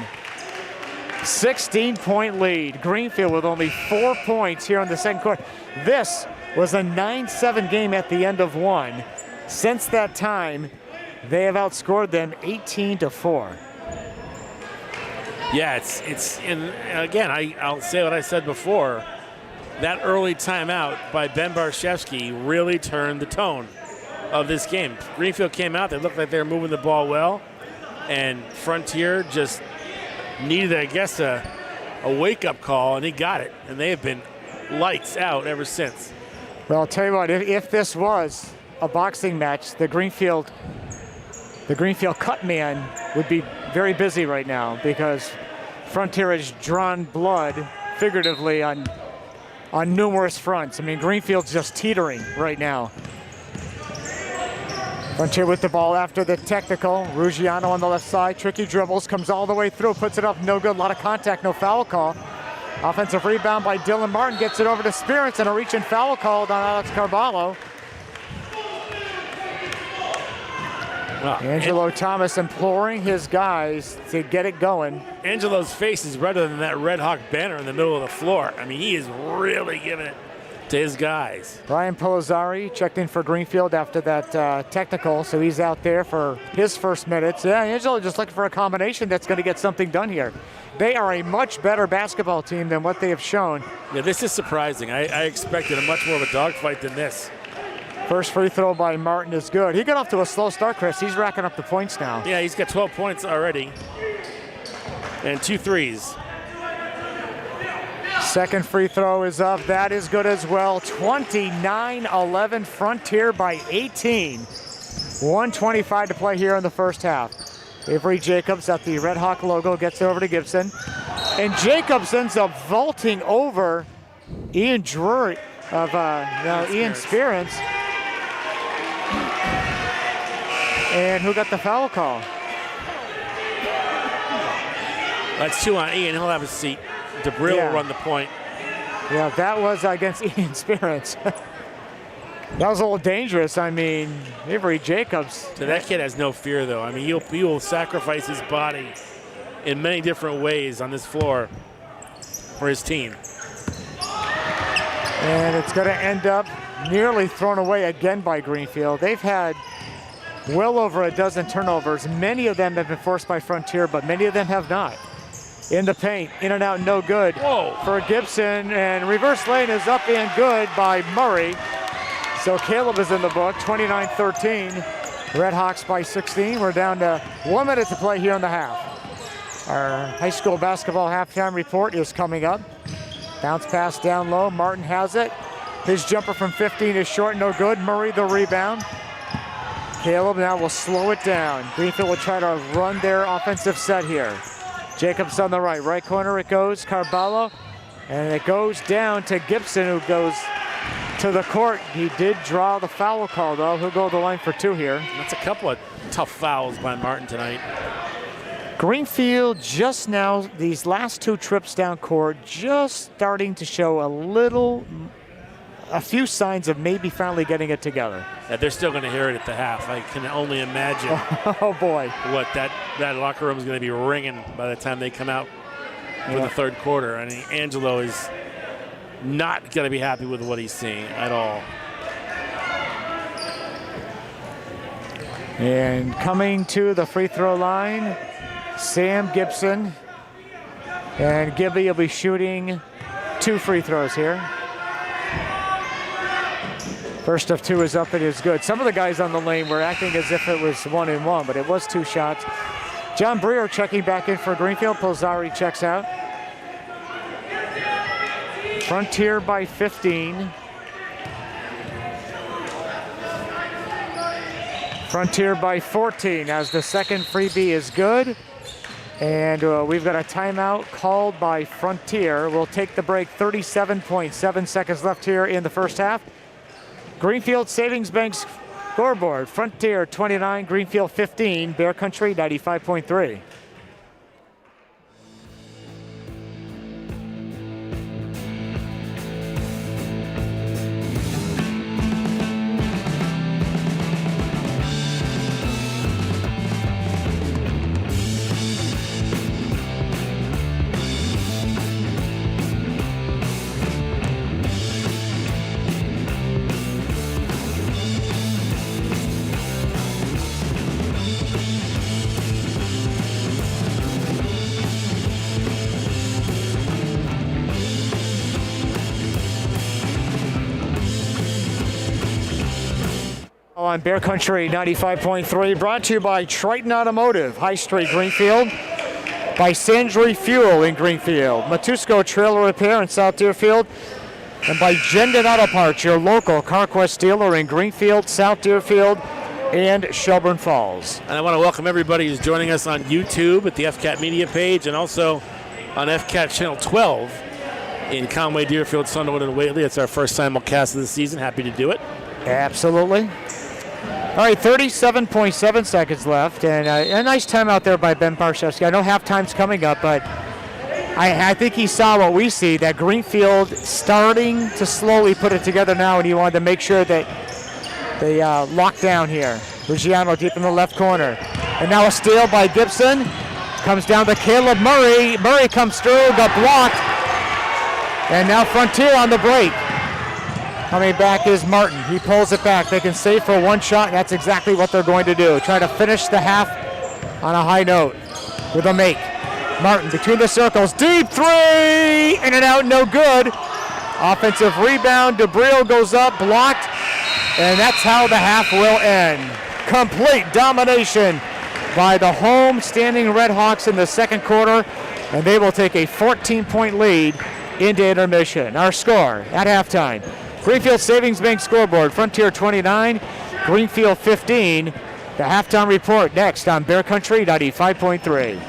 16-point lead. Greenfield with only 4 points here in the second quarter. This was a 9-7 game at the end of one. Since that time, they have outscored them 18-4. Yeah, and again, I'll say what I said before. That early timeout by Ben Barshevsky really turned the tone of this game. Greenfield came out, they looked like they were moving the ball well, and Frontier just needed, I guess, a wake-up call, and he got it. And they have been lights out ever since. Well, I'll tell you what, if this was a boxing match, the Greenfield cut man would be very busy right now, because Frontier has drawn blood figuratively on numerous fronts. I mean, Greenfield's just teetering right now. Frontier with the ball after the technical. Ruggiano on the left side. Tricky dribbles, comes all the way through, puts it up, no good. A lot of contact, no foul call. Offensive rebound by Dylan Martin, gets it over to Spirance, and a reach and foul called on Alex Carballo. Angelo Thomas imploring his guys to get it going. Angelo's face is redder than that Red Hawk banner in the middle of the floor. I mean, he is really giving it to his guys. Ryan Pellizzari checked in for Greenfield after that technical, so he's out there for his first minutes. Yeah, Angelo just looking for a combination that's going to get something done here. They are a much better basketball team than what they have shown. Yeah, this is surprising. I expected a much more of a dogfight than this. First free throw by Martin is good. He got off to a slow start, Chris. He's racking up the points now. Yeah, he's got 12 points already. And 2 threes. Second free throw is up. That is good as well. 29-11, Frontier by 18. 1:25 to play here in the first half. Avery Jacobs at the Red Hawk logo gets it over to Gibson. And Jacobs ends up vaulting over Ian Drury of Ian Spirance. And who got the foul call? That's 2 on Ian. He'll have a seat. DeBrill will run the point. Yeah, that was against Ian Spirance. That was a little dangerous. I mean, Avery Jacobs. So that kid has no fear, though. I mean, he will sacrifice his body in many different ways on this floor for his team. And it's going to end up nearly thrown away again by Greenfield. They've had well over a dozen turnovers. Many of them have been forced by Frontier, but many of them have not. In the paint, in and out, no good. Whoa. For Gibson, and reverse lane is up and good by Murray. So Caleb is in the book, 29-13. Redhawks by 16. We're down to 1 minute to play here in the half. Our high school basketball halftime report is coming up. Bounce pass down low. Martin has it. His jumper from 15 is short, no good. Murray the rebound. Caleb now will slow it down. Greenfield will try to run their offensive set here. Jacobs on the right. Right corner it goes. Carballo. And it goes down to Gibson, who goes to the court. He did draw the foul call, though. He'll go to the line for 2 here. That's a couple of tough fouls by Martin tonight. Greenfield just now, these last 2 trips down court, just starting to show a few signs of maybe finally getting it together. Yeah, they're still going to hear it at the half. I can only imagine oh boy, what that locker room is going to be ringing by the time they come out for the third quarter. I mean, Angelo is not going to be happy with what he's seeing at all. And coming to the free throw line, Sam Gibson. And Gibby will be shooting 2 free throws here. First of 2 is up, it is good. Some of the guys on the lane were acting as if it was 1-and-1, but it was 2 shots. John Breer checking back in for Greenfield. Polzari checks out. Frontier by 15. Frontier by 14 as the second freebie is good. And we've got a timeout called by Frontier. We'll take the break. 37.7 seconds left here in the first half. Greenfield Savings Bank scoreboard. Frontier 29, Greenfield 15, Bear Country 95.3. On Bear Country 95.3, brought to you by Triton Automotive, High Street, Greenfield, by Sandry Fuel in Greenfield, Matusco Trailer Repair in South Deerfield, and by Gendon Auto Parts, your local CarQuest dealer in Greenfield, South Deerfield, and Shelburne Falls. And I want to welcome everybody who's joining us on YouTube at the FCAT Media page and also on FCAT Channel 12 in Conway, Deerfield, Sunderland, and Whately. It's our first simulcast of the season. Happy to do it. Absolutely. All right, 37.7 seconds left, and a nice timeout there by Ben Barshevsky. I know halftime's coming up, but I think he saw what we see, that Greenfield starting to slowly put it together now, and he wanted to make sure that they lock down here. Ruggiano deep in the left corner. And now a steal by Gibson. Comes down to Caleb Murray. Murray comes through, got blocked. And now Frontier on the break. Coming back is Martin. He pulls it back. They can save for 1 shot, and that's exactly what they're going to do. Try to finish the half on a high note with a make. Martin between the circles. Deep 3! In and out, no good. Offensive rebound. DeBrio goes up, blocked. And that's how the half will end. Complete domination by the home standing Redhawks in the second quarter, and they will take a 14-point lead into intermission. Our score at halftime. Greenfield Savings Bank scoreboard, Frontier 29, Greenfield 15. The halftime report next on Bear Country 95.3.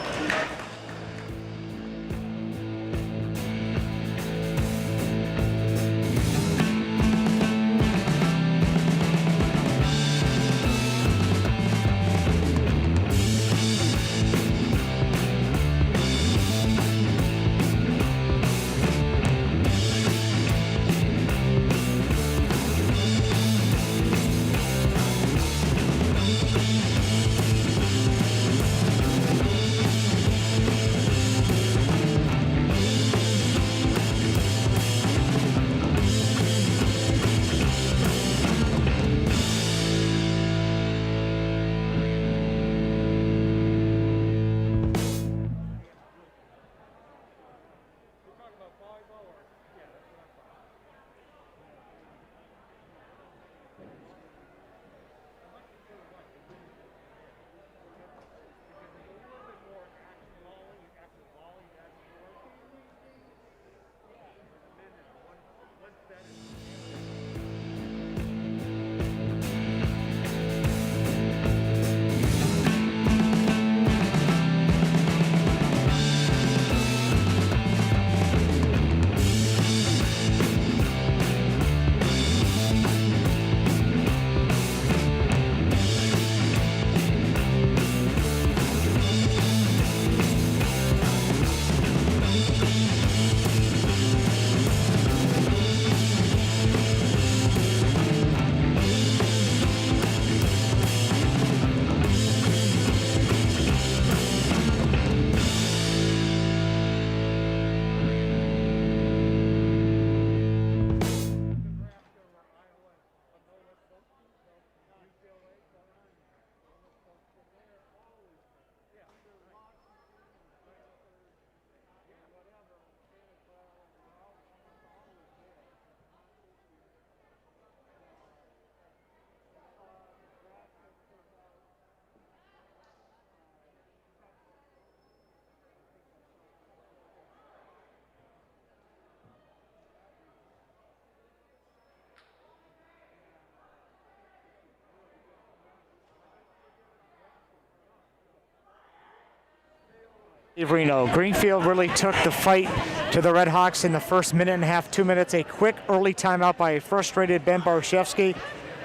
Reno. Greenfield really took the fight to the Redhawks in the first minute and a half, 2 minutes. A quick early timeout by a frustrated Ben Barshevsky.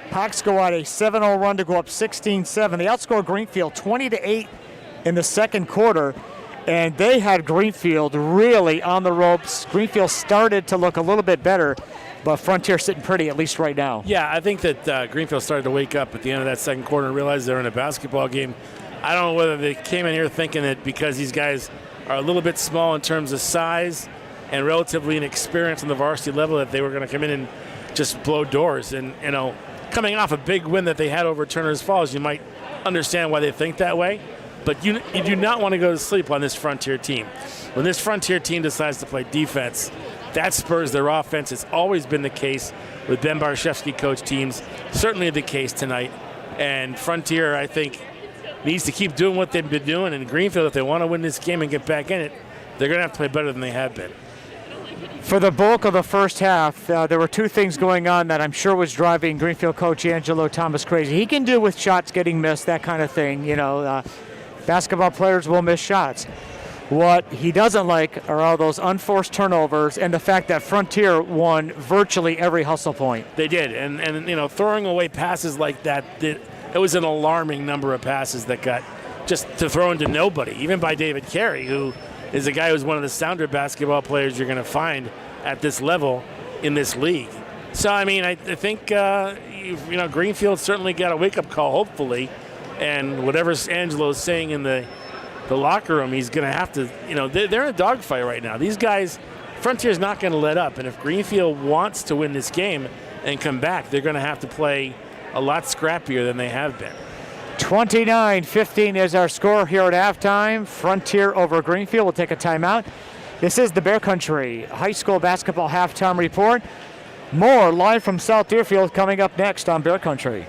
Hawks go out a 7-0 run to go up 16-7. They outscored Greenfield 20-8 in the second quarter, and they had Greenfield really on the ropes. Greenfield started to look a little bit better, but Frontier sitting pretty, at least right now. Yeah, I think that Greenfield started to wake up at the end of that second quarter and realize they're in a basketball game. I don't know whether they came in here thinking that because these guys are a little bit small in terms of size and relatively inexperienced on the varsity level that they were going to come in and just blow doors. And, you know, coming off a big win that they had over Turner's Falls, you might understand why they think that way. But you do not want to go to sleep on this Frontier team. When this Frontier team decides to play defense, that spurs their offense. It's always been the case with Ben Barshevsky coach teams, certainly the case tonight. And Frontier, I think, needs to keep doing what they've been doing. And Greenfield, if they want to win this game and get back in it, they're going to have to play better than they have been. For the bulk of the first half, there were two things going on that I'm sure was driving Greenfield coach Angelo Thomas crazy. He can do with shots getting missed, that kind of thing. You know, basketball players will miss shots. What he doesn't like are all those unforced turnovers and the fact that Frontier won virtually every hustle point. They did, and you know, throwing away passes like that, it was an alarming number of passes that got just to throw into nobody, even by David Carey, who is a guy who's one of the sounder basketball players you're going to find at this level in this league. So, I mean, I think, you know, Greenfield certainly got a wake-up call, hopefully, and whatever Angelo's saying in the locker room, he's going to have to, you know, they're in a dogfight right now. These guys, Frontier's not going to let up, and if Greenfield wants to win this game and come back, they're going to have to play a lot scrappier than they have been. 29-15 is our score here at halftime. Frontier over Greenfield. We'll take a timeout. This is the Bear Country High School Basketball Halftime Report. More live from South Deerfield coming up next on Bear Country.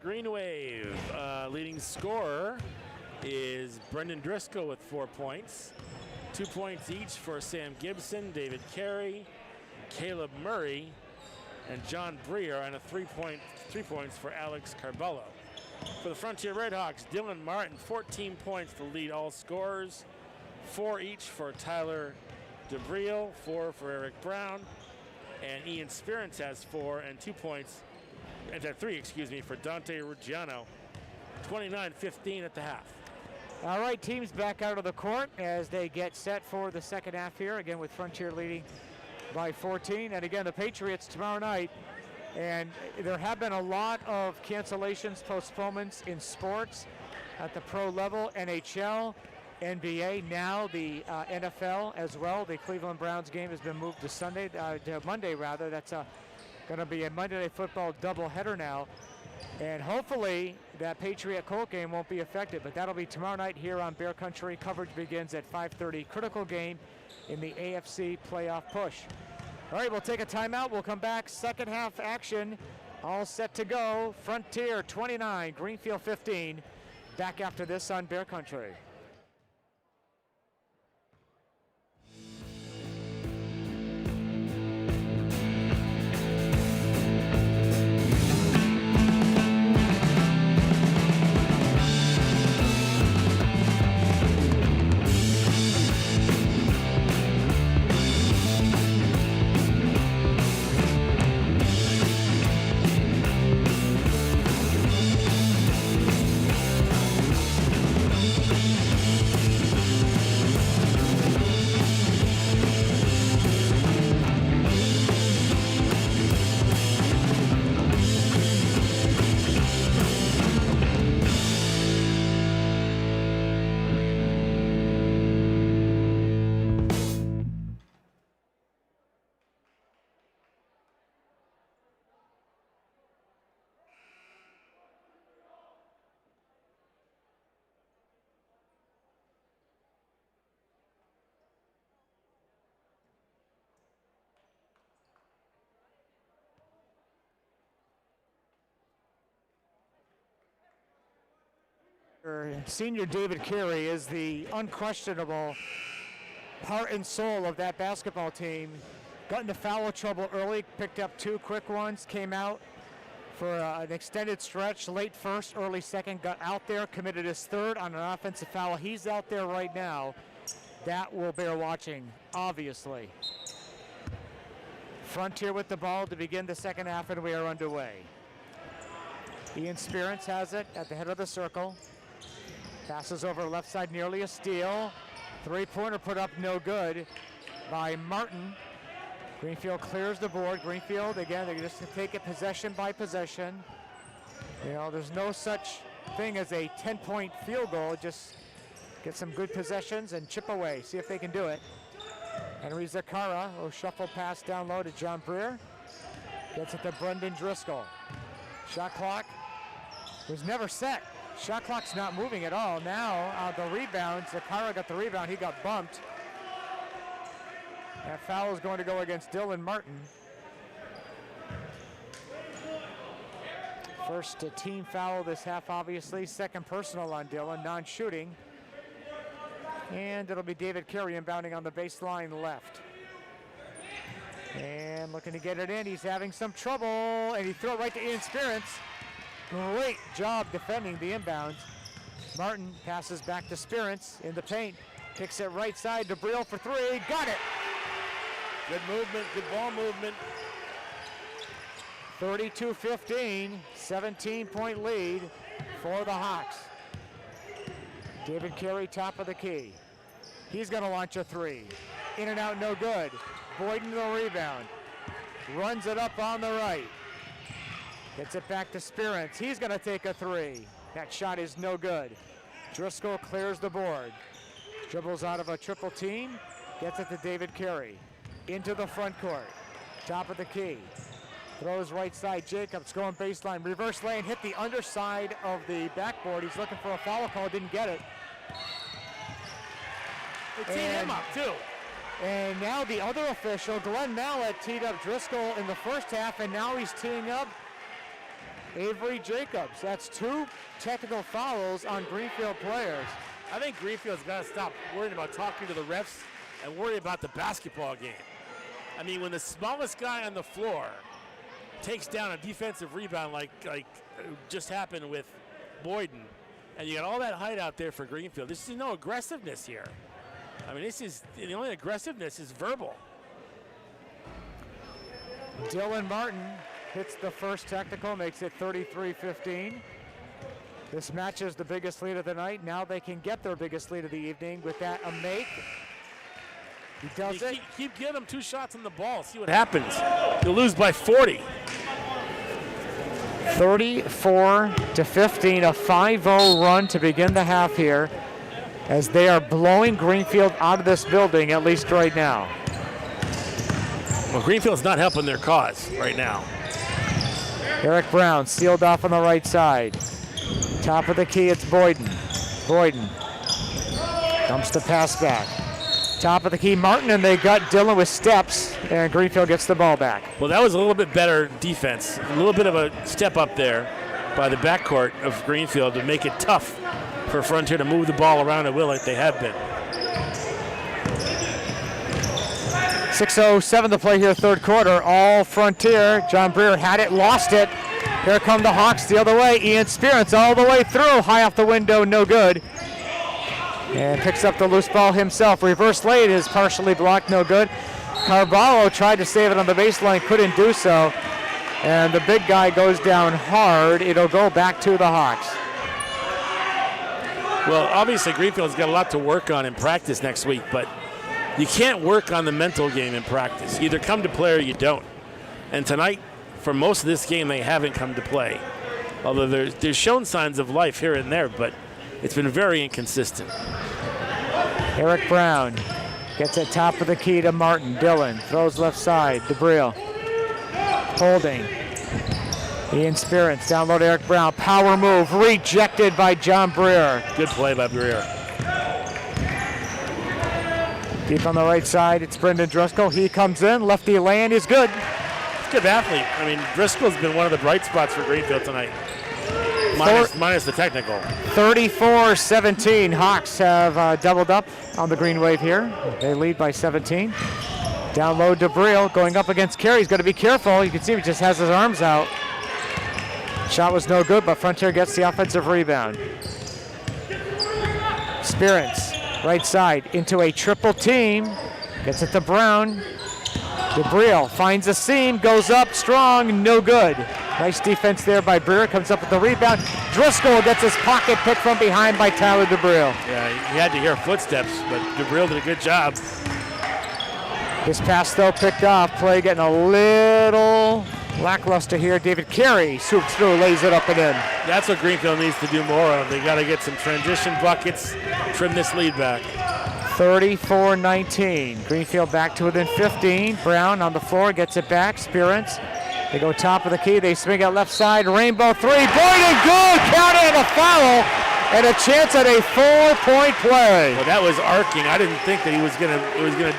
Green Wave, leading scorer is Brendan Driscoll with 4 points. 2 points each for Sam Gibson, David Carey, Caleb Murray, and John Breer, and 3 points for Alex Carbello. For the Frontier Redhawks, Dylan Martin, 14 points to lead all scorers, 4 each for Tyler DeBriel, 4 for Eric Brown, and Ian Spirance has 4 and 2 points, and 3, for Dante Ruggiano. 29-15 at the half. All right, teams back out of the court as they get set for the second half here. Again, with Frontier leading by 14. And again, the Patriots tomorrow night. And there have been a lot of cancellations, postponements in sports at the pro level, NHL, NBA, now the NFL as well. The Cleveland Browns game has been moved to Monday rather. That's going to be a Monday Night Football doubleheader now. And hopefully that Patriot Colt game won't be affected, but that'll be tomorrow night here on Bear Country. Coverage begins at 5:30. Critical game in the AFC playoff push. All right, we'll take a timeout. We'll come back. Second half action all set to go. Frontier 29, Greenfield 15. Back after this on Bear Country. Senior David Carey is the unquestionable heart and soul of that basketball team. Got into foul trouble early, picked up 2 quick ones, came out for an extended stretch, late first, early second, got out there, committed his third on an offensive foul. He's out there right now. That will bear watching, obviously. Frontier with the ball to begin the second half, and we are underway. Ian Spearance has it at the head of the circle. Passes over left side, nearly a steal. Three-pointer put up no good by Martin. Greenfield clears the board. Greenfield, again, they just take it possession by possession. You know, there's no such thing as a 10-point field goal. Just get some good possessions and chip away. See if they can do it. Henry Zakara will shuffle pass down low to John Breer. Gets it to Brendan Driscoll. Shot clock was never set. Shot clock's not moving at all. Now the rebound, Zakara got the rebound, he got bumped. That foul is going to go against Dylan Martin. First team foul this half, obviously. Second personal on Dylan, non-shooting. And it'll be David Carey inbounding on the baseline left. And looking to get it in, he's having some trouble, and he threw it right to Ian Spearance. Great job defending the inbound. Martin passes back to Spearance in the paint. Kicks it right side to Briel for 3. Got it! Good movement, good ball movement. 32-15, 17-point lead for the Hawks. David Carey, top of the key. He's going to launch a 3. In and out, no good. Boyden the rebound. Runs it up on the right. Gets it back to Spearance. He's going to take a 3. That shot is no good. Driscoll clears the board. Dribbles out of a triple team. Gets it to David Carey. Into the front court. Top of the key. Throws right side. Jacobs going baseline. Reverse lane. Hit the underside of the backboard. He's looking for a foul call. Didn't get it. They teed him up too. And now the other official, Glenn Mallett, teed up Driscoll in the first half, and now he's teeing up Avery Jacobs. That's 2 technical fouls on Greenfield players. I think Greenfield's got to stop worrying about talking to the refs and worry about the basketball game. I mean, when the smallest guy on the floor takes down a defensive rebound like just happened with Boyden, and you got all that height out there for Greenfield, this is no aggressiveness here. I mean, this is the only aggressiveness is verbal. Dylan Martin hits the first technical, makes it 33-15. This matches the biggest lead of the night. Now they can get their biggest lead of the evening with that a make. He does it. Keep giving them 2 shots on the ball. See what happens. You'll lose by 40. 34-15, a 5-0 run to begin the half here as they are blowing Greenfield out of this building, at least right now. Well, Greenfield's not helping their cause right now. Eric Brown sealed off on the right side. Top of the key, it's Boyden. Boyden dumps the pass back. Top of the key, Martin, and they got Dylan with steps, and Greenfield gets the ball back. Well, that was a little bit better defense. A little bit of a step up there by the backcourt of Greenfield to make it tough for Frontier to move the ball around at will like they have been. 6:07 to play here, third quarter. All Frontier. John Breer had it, lost it. Here come the Hawks the other way. Ian Spirits all the way through. High off the window, no good. And picks up the loose ball himself. Reverse late is partially blocked, no good. Carvalho tried to save it on the baseline, couldn't do so. And the big guy goes down hard. It'll go back to the Hawks. Well, obviously Greenfield's got a lot to work on in practice next week, but you can't work on the mental game in practice. You either come to play or you don't. And tonight, for most of this game, they haven't come to play. Although they've shown signs of life here and there, but it's been very inconsistent. Eric Brown gets it top of the key to Martin. Dillon throws left side. DeBril holding. Ian Spirits down low to Eric Brown. Power move rejected by John Breer. Good play by Breer. Deep on the right side, it's Brendan Driscoll. He comes in. Lefty land is good. Good athlete. I mean, Driscoll's been one of the bright spots for Greenfield tonight. Minus the technical. 34-17. Hawks have doubled up on the green wave here. They lead by 17. Down low, DeBril going up against Carey. He's got to be careful. You can see he just has his arms out. Shot was no good, but Frontier gets the offensive rebound. Spirits, right side, into a triple team. Gets it to Brown. DeBril finds a seam, goes up strong, no good. Nice defense there by Breer, comes up with the rebound. Driscoll gets his pocket picked from behind by Tyler DeBril. Yeah, he had to hear footsteps, but DeBril did a good job. This pass though picked off, play getting a little lackluster here. David Carey swoops through, lays it up and in. That's what Greenfield needs to do more of. They got to get some transition buckets, trim this lead back. 34-19. Greenfield back to within 15. Brown on the floor, gets it back. Spirits. They go top of the key. They swing it left side. Rainbow three. Boyden good. Count it, a foul. And a chance at a 4-point play. Well, that was arcing. I didn't think that it was gonna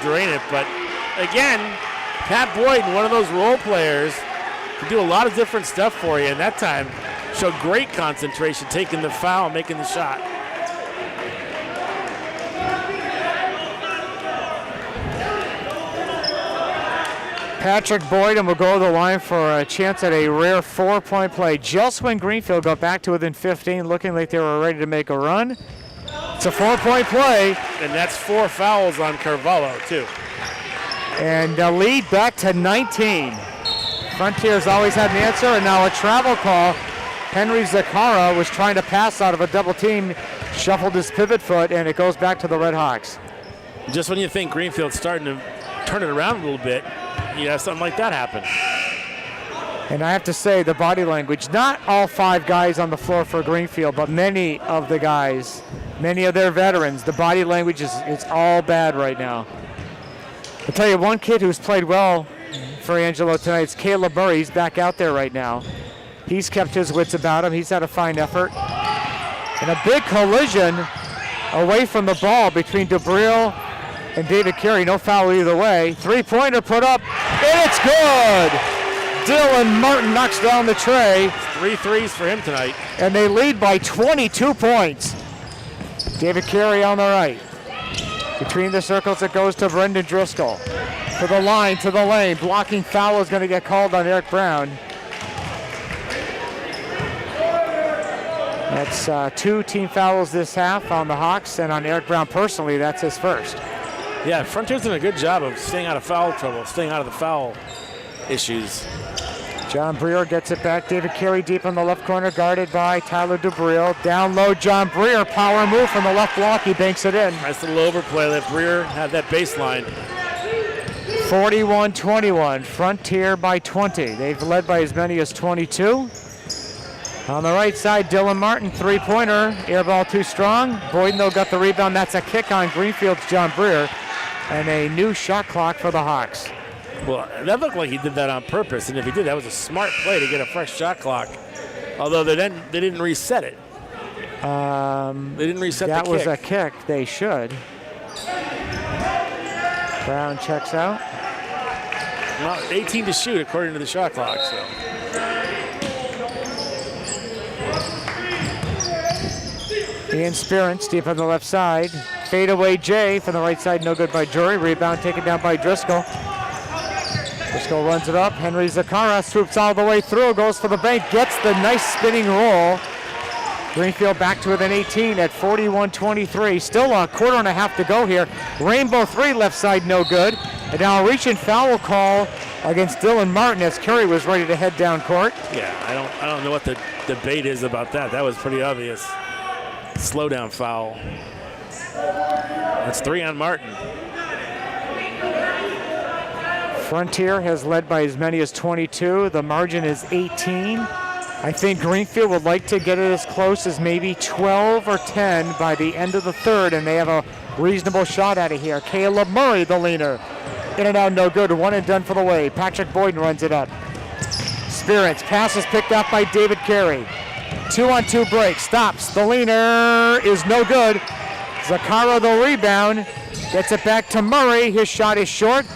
drain it, but again, Pat Boyden, one of those role players, can do a lot of different stuff for you, and that time showed great concentration, taking the foul, making the shot. Patrick Boyden will go to the line for a chance at a rare 4-point play. Just when Greenfield got back to within 15, looking like they were ready to make a run. It's a 4-point play. And that's 4 fouls on Carvalho, too. And the lead back to 19. Frontier's always had an answer, and now a travel call. Henry Zakara was trying to pass out of a double team, shuffled his pivot foot, and it goes back to the Redhawks. Just when you think Greenfield's starting to turn it around a little bit, you have something like that happen. And I have to say, the body language, not all 5 guys on the floor for Greenfield, but many of the guys, many of their veterans, the body language it's all bad right now. I'll tell you one kid who's played well for Angelo tonight, it's Caleb Murray. He's back out there right now. He's kept his wits about him. He's had a fine effort. And a big collision away from the ball between DeBril and David Carey. No foul either way. 3-pointer put up, and it's good! Dylan Martin knocks down the tray. 3 threes for him tonight. And they lead by 22 points. David Carey on the right. Between the circles, it goes to Brendan Driscoll. To the line, to the lane. Blocking foul is going to get called on Eric Brown. That's 2 team fouls this half on the Hawks, and on Eric Brown personally, that's his first. Yeah, Frontier's done a good job of staying out of foul trouble, staying out of the foul issues. John Breer gets it back. David Carey deep in the left corner, guarded by Tyler DeBriel. Down low, John Breer, power move from the left block. He banks it in. Nice little overplay. That Breer had that baseline. 41-21, Frontier by 20. They've led by as many as 22. On the right side, Dylan Martin, three-pointer. Air ball too strong. Boyden, though, got the rebound. That's a kick on Greenfield's John Breer. And a new shot clock for the Hawks. Well, that looked like he did that on purpose, and if he did, that was a smart play to get a fresh shot clock. Although they didn't reset it. They didn't reset the kick. That was a kick. They should. Brown checks out. Well, 18 to shoot according to the shot clock. So. Ian Spearance deep on the left side. Fadeaway Jay from the right side, no good by Jury. Rebound taken down by Driscoll. Driscoll runs it up. Henry Zakara swoops all the way through, goes for the bank, gets the nice spinning roll. Greenfield back to within 18 at 41-23. Still a quarter and a half to go here. Rainbow three left side, no good. And now a reach and foul call against Dylan Martin as Curry was ready to head down court. Yeah, I don't know what the debate is about that. That was pretty obvious. Slow down foul. That's 3 on Martin. Frontier has led by as many as 22. The margin is 18. I think Greenfield would like to get it as close as maybe 12 or 10 by the end of the third, and they have a reasonable shot out of here. Caleb Murray, the leaner. In and out, no good. One and done for the way. Patrick Boyden runs it up. Spirits. Pass is picked up by David Carey. 2-on-2 break. Stops. The leaner is no good. Zakara, the rebound. Gets it back to Murray. His shot is short.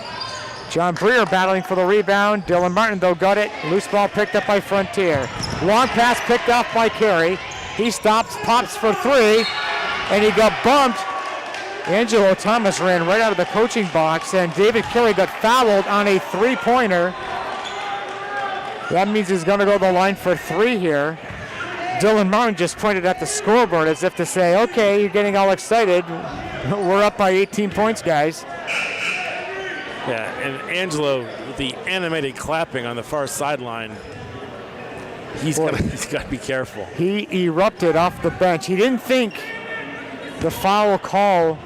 John Breer battling for the rebound. Dylan Martin, though, got it. Loose ball picked up by Frontier. Long pass picked off by Carey. He stops, pops for three, and he got bumped. Angelo Thomas ran right out of the coaching box, and David Carey got fouled on a three-pointer. That means he's going to go to the line for three here. Dylan Martin just pointed at the scoreboard as if to say, okay, you're getting all excited. We're up by 18 points, guys. Yeah, and Angelo, with the animated clapping on the far sideline, he's got to be careful. He erupted off the bench. He didn't think the foul call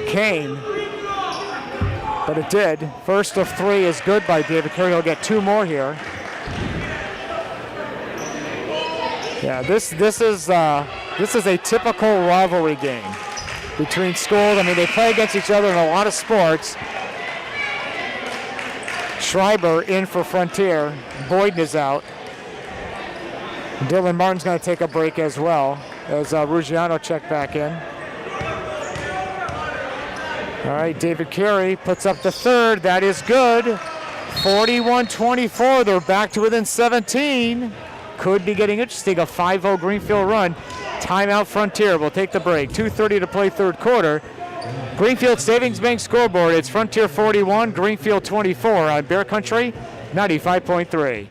came, but it did. First of three is good by David Carey. He'll get two more here. Yeah, this is a typical rivalry game between schools. I mean, they play against each other in a lot of sports. Schreiber in for Frontier. Boyden is out. Dylan Martin's going to take a break as well as Ruggiano checked back in. All right, David Carey puts up the third. That is good. 41-24. They're back to within 17. Could be getting interesting. A 5-0 Greenfield run. Timeout Frontier. We'll take the break. 2:30 to play third quarter. Greenfield Savings Bank scoreboard. It's Frontier 41, Greenfield 24 on Bear Country 95.3.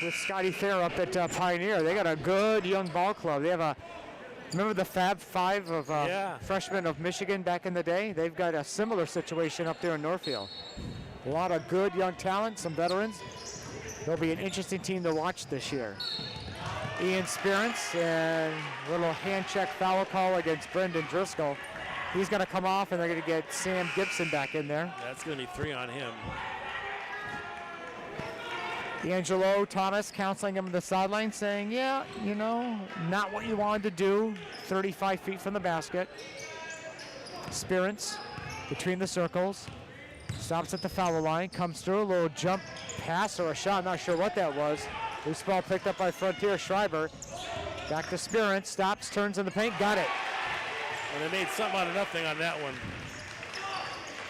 With Scotty Thayer up at Pioneer. They got a good young ball club. They have remember the Fab Five of freshmen of Michigan back in the day? They've got a similar situation up there in Northfield. A lot of good young talent, some veterans. They'll be an interesting team to watch this year. Ian Spearance and a little hand check foul call against Brendan Driscoll. He's going to come off and they're going to get Sam Gibson back in there. That's going to be 3 on him. Angelo Thomas counseling him on the sideline, saying, yeah, you know, not what you wanted to do. 35 feet from the basket. Spirance between the circles. Stops at the foul line, comes through, a little jump pass or a shot, not sure what that was. Loose ball picked up by Frontier Schreiber. Back to Spirance, stops, turns in the paint, got it. And they made something out of nothing on that one.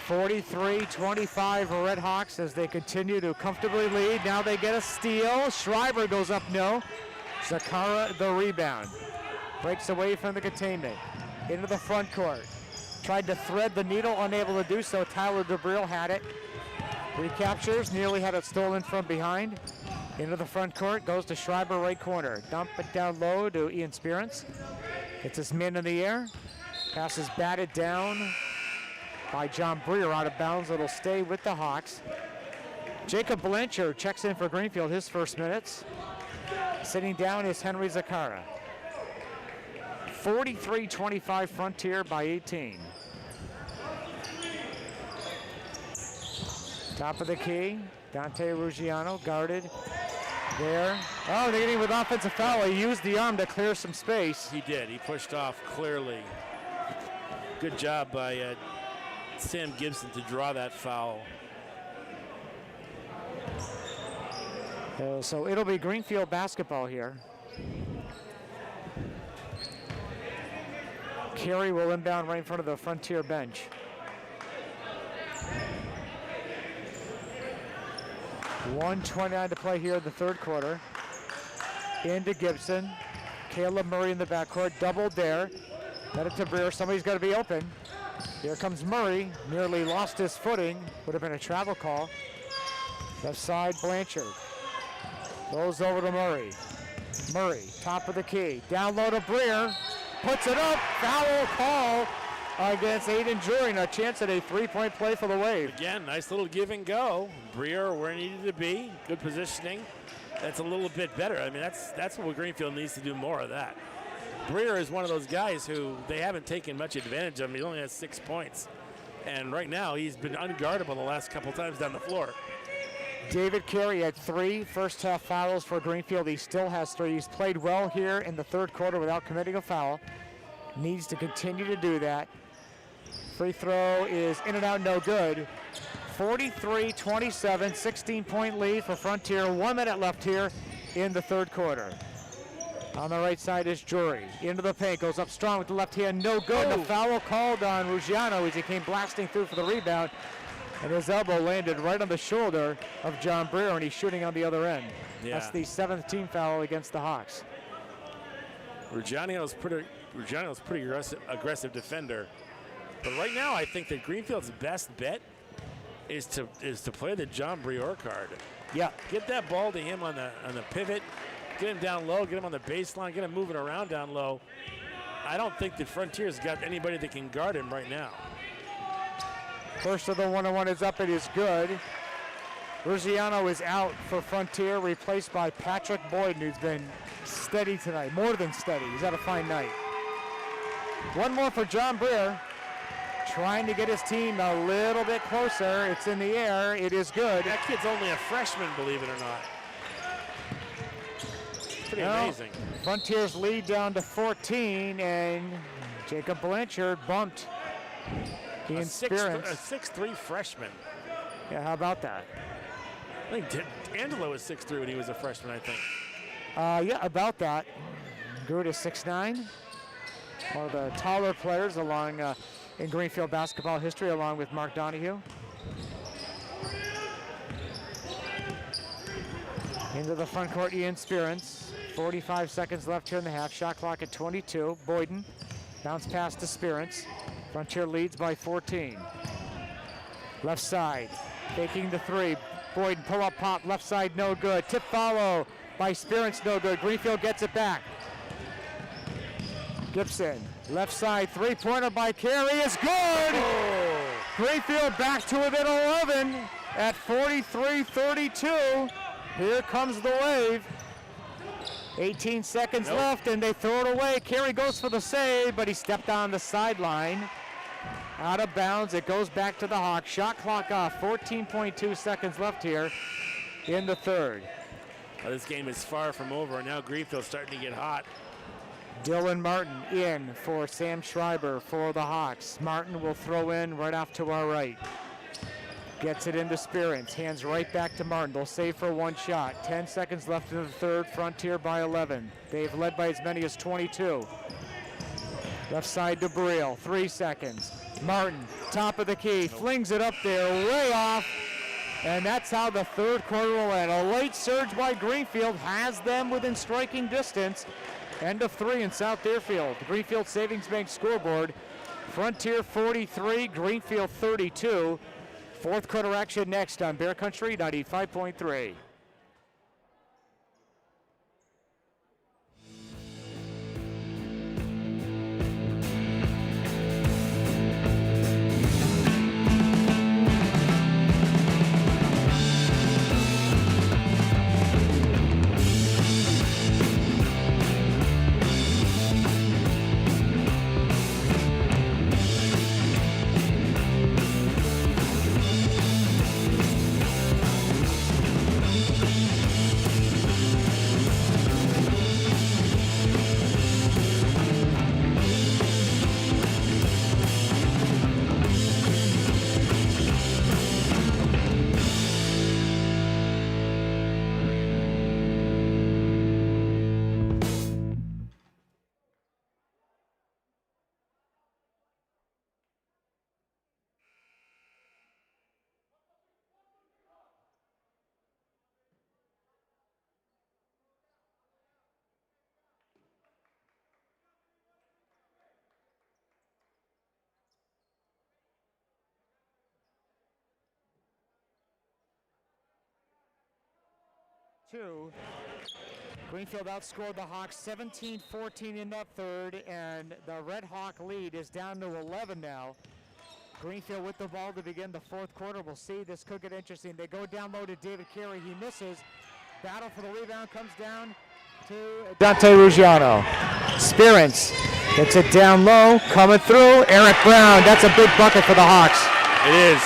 43-25 Redhawks as they continue to comfortably lead. Now they get a steal. Schreiber goes up, no. Zakara the rebound. Breaks away from the containment. Into the front court. Tried to thread the needle, unable to do so. Tyler DeBril had it. Recaptures, nearly had it stolen from behind. Into the front court, goes to Schreiber, right corner. Dump it down low to Ian Spirance. Gets his man in the air. Pass is batted down by John Breer, out of bounds. It'll stay with the Hawks. Jacob Blanchard checks in for Greenfield, his first minutes. Sitting down is Henry Zakara. 43-25 Frontier by 18. Top of the key, Dante Ruggiano guarded there. Oh, they're getting with offensive foul. He used the arm to clear some space. He did. He pushed off clearly. Good job by Sam Gibson to draw that foul. So it'll be Greenfield basketball here. Carey will inbound right in front of the Frontier bench. .129 to play here in the third quarter. Into Gibson. Caleb Murray in the backcourt, doubled there. Let it to Breer, somebody's got to be open. Here comes Murray, nearly lost his footing. Would have been a travel call. Left side, Blanchard. Goes over to Murray. Murray, top of the key. Down low to Breer. Puts it up. Foul call against Aiden Drury. A chance at a three-point play for the Wave. Again, nice little give and go. Breer where he needed to be. Good positioning. That's a little bit better. I mean, that's what Greenfield needs to do more of that. Breer is one of those guys who they haven't taken much advantage of him. He only has 6 points. And right now, he's been unguardable the last couple times down the floor. David Carey had 3 first-half fouls for Greenfield. He still has 3. He's played well here in the third quarter without committing a foul. Needs to continue to do that. Free throw is in and out, no good. 43-27, 16-point lead for Frontier. 1 minute left here in the third quarter. On the right side is Drury. Into the paint, goes up strong with the left hand, no good. Oh. The foul called on Ruggiano as he came blasting through for the rebound. And his elbow landed right on the shoulder of John Breer, and he's shooting on the other end. Yeah. That's the 7th team foul against the Hawks. Ruggiano's pretty aggressive defender. But right now, I think that Greenfield's best bet is to play the John Breer card. Yeah. Get that ball to him on the pivot. Get him down low. Get him on the baseline. Get him moving around down low. I don't think the Frontier's got anybody that can guard him right now. First of the one-on-one is up. It is good. Ruggiano is out for Frontier, replaced by Patrick Boyden, who's been steady tonight, more than steady. He's had a fine night. One more for John Breer, trying to get his team a little bit closer. It's in the air. It is good. That kid's only a freshman, believe it or not. It's pretty amazing. Frontier's lead down to 14, and Jacob Blanchard bumped. A 6'3" freshman. Yeah, how about that? I think Angelo was 6'3" when he was a freshman, I think. Yeah, about that. Grew to 6'9". One of the taller players along in Greenfield basketball history, along with Mark Donahue. Into the front court, Ian Spirance. 45 seconds left here in the half. Shot clock at 22. Boyden. Bounce pass to Spirance. Frontier leads by 14. Left side, faking the 3. Boyden pull-up pop, left side no good. Tip follow by Spirance, no good. Greenfield gets it back. Gibson, left side, 3-pointer by Carey is good! Oh. Greenfield back to within 11 at 43-32. Here comes the Wave. 18 seconds left, and they throw it away. Carey goes for the save, but he stepped on the sideline. Out of bounds, it goes back to the Hawks. Shot clock off, 14.2 seconds left here in the third. This game is far from over, and now Greenfield's starting to get hot. Dylan Martin in for Sam Schreiber for the Hawks. Martin will throw in right off to our right. Gets it into Spearance, hands right back to Martin. They'll save for one shot. 10 seconds left in the third, Frontier by 11. They've led by as many as 22. Left side to Briel, 3 seconds. Martin, top of the key, flings it up there, way off. And that's how the third quarter will end. A late surge by Greenfield has them within striking distance. End of 3 in South Deerfield. The Greenfield Savings Bank scoreboard. Frontier 43, Greenfield 32. Fourth quarter action next on Bear Country 95.3. Greenfield outscored the Hawks 17-14 in that third, and the Red Hawk lead is down to 11 now. Greenfield with the ball to begin the fourth quarter. We'll see. This could get interesting. They go down low to David Carey. He misses. Battle for the rebound comes down to Dante Ruggiano. Spearance gets it down low, coming through. Eric Brown. That's a big bucket for the Hawks. It is.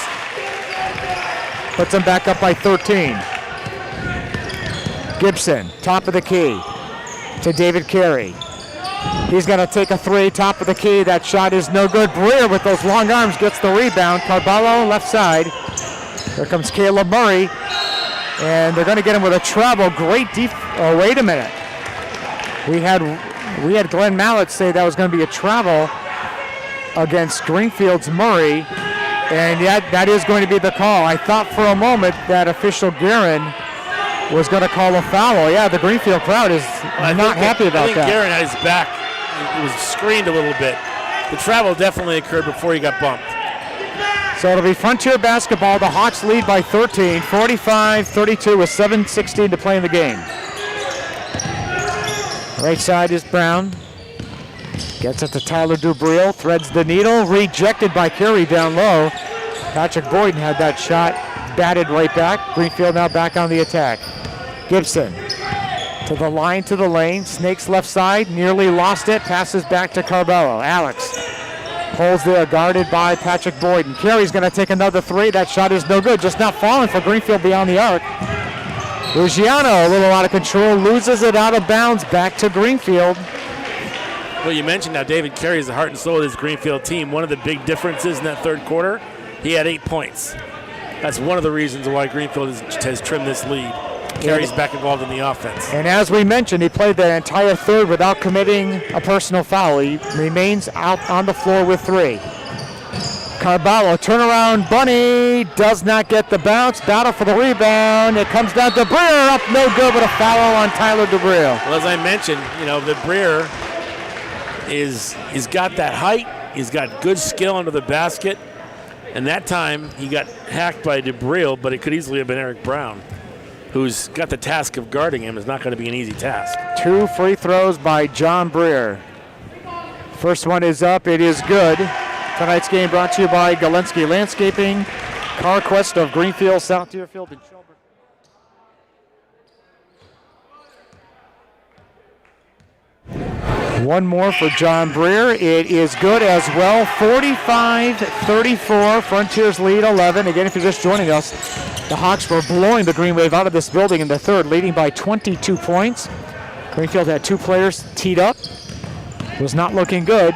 Puts them back up by 13. Gibson, top of the key to David Carey. He's going to take a three, top of the key. That shot is no good. Breer with those long arms gets the rebound. Carballo left side. Here comes Caleb Murray. And they're going to get him with a travel. Great oh, wait a minute. We had Glenn Mallett say that was going to be a travel against Greenfield's Murray. And yet that is going to be the call. I thought for a moment that official Guerin was going to call a foul. Yeah, the Greenfield crowd is not happy about that. I think Guerin had his back. It was screened a little bit. The travel definitely occurred before he got bumped. So it'll be Frontier basketball. The Hawks lead by 13, 45-32 with 7:16 to play in the game. Right side is Brown. Gets it to Tyler Dubriel, threads the needle, rejected by Carey down low. Patrick Boyden had that shot batted right back. Greenfield now back on the attack. Gibson to the line, to the lane, snakes left side, nearly lost it, passes back to Carballo. Alex holds there, guarded by Patrick Boyden. Carey's going to take another three. That shot is no good, just not falling for Greenfield beyond the arc. Ruggiano, a little out of control, loses it out of bounds, back to Greenfield. Well, you mentioned now David Carey is the heart and soul of this Greenfield team. One of the big differences in that third quarter, he had 8 points. That's one of the reasons why Greenfield has trimmed this lead. Carey's back involved in the offense. And as we mentioned, he played the entire third without committing a personal foul. He remains out on the floor with 3. Carballo, turnaround bunny, does not get the bounce. Battle for the rebound. It comes down to Breer, up no good, but a foul on Tyler Dubriel. Well, as I mentioned, the Breer he's got that height. He's got good skill under the basket. And that time he got hacked by Dubriel, but it could easily have been Eric Brown, who's got the task of guarding him. It's not going to be an easy task. 2 free throws by John Breer. First one is up. It is good. Tonight's game brought to you by Galensky Landscaping, CarQuest of Greenfield, South Deerfield, and Shelburne. One more for John Breer. It is good as well. 45-34. Frontiers lead 11. Again, if you're just joining us, The Hawks were blowing the Green Wave out of this building in the third, leading by 22 points. Greenfield had 2 players teed up. Was not looking good.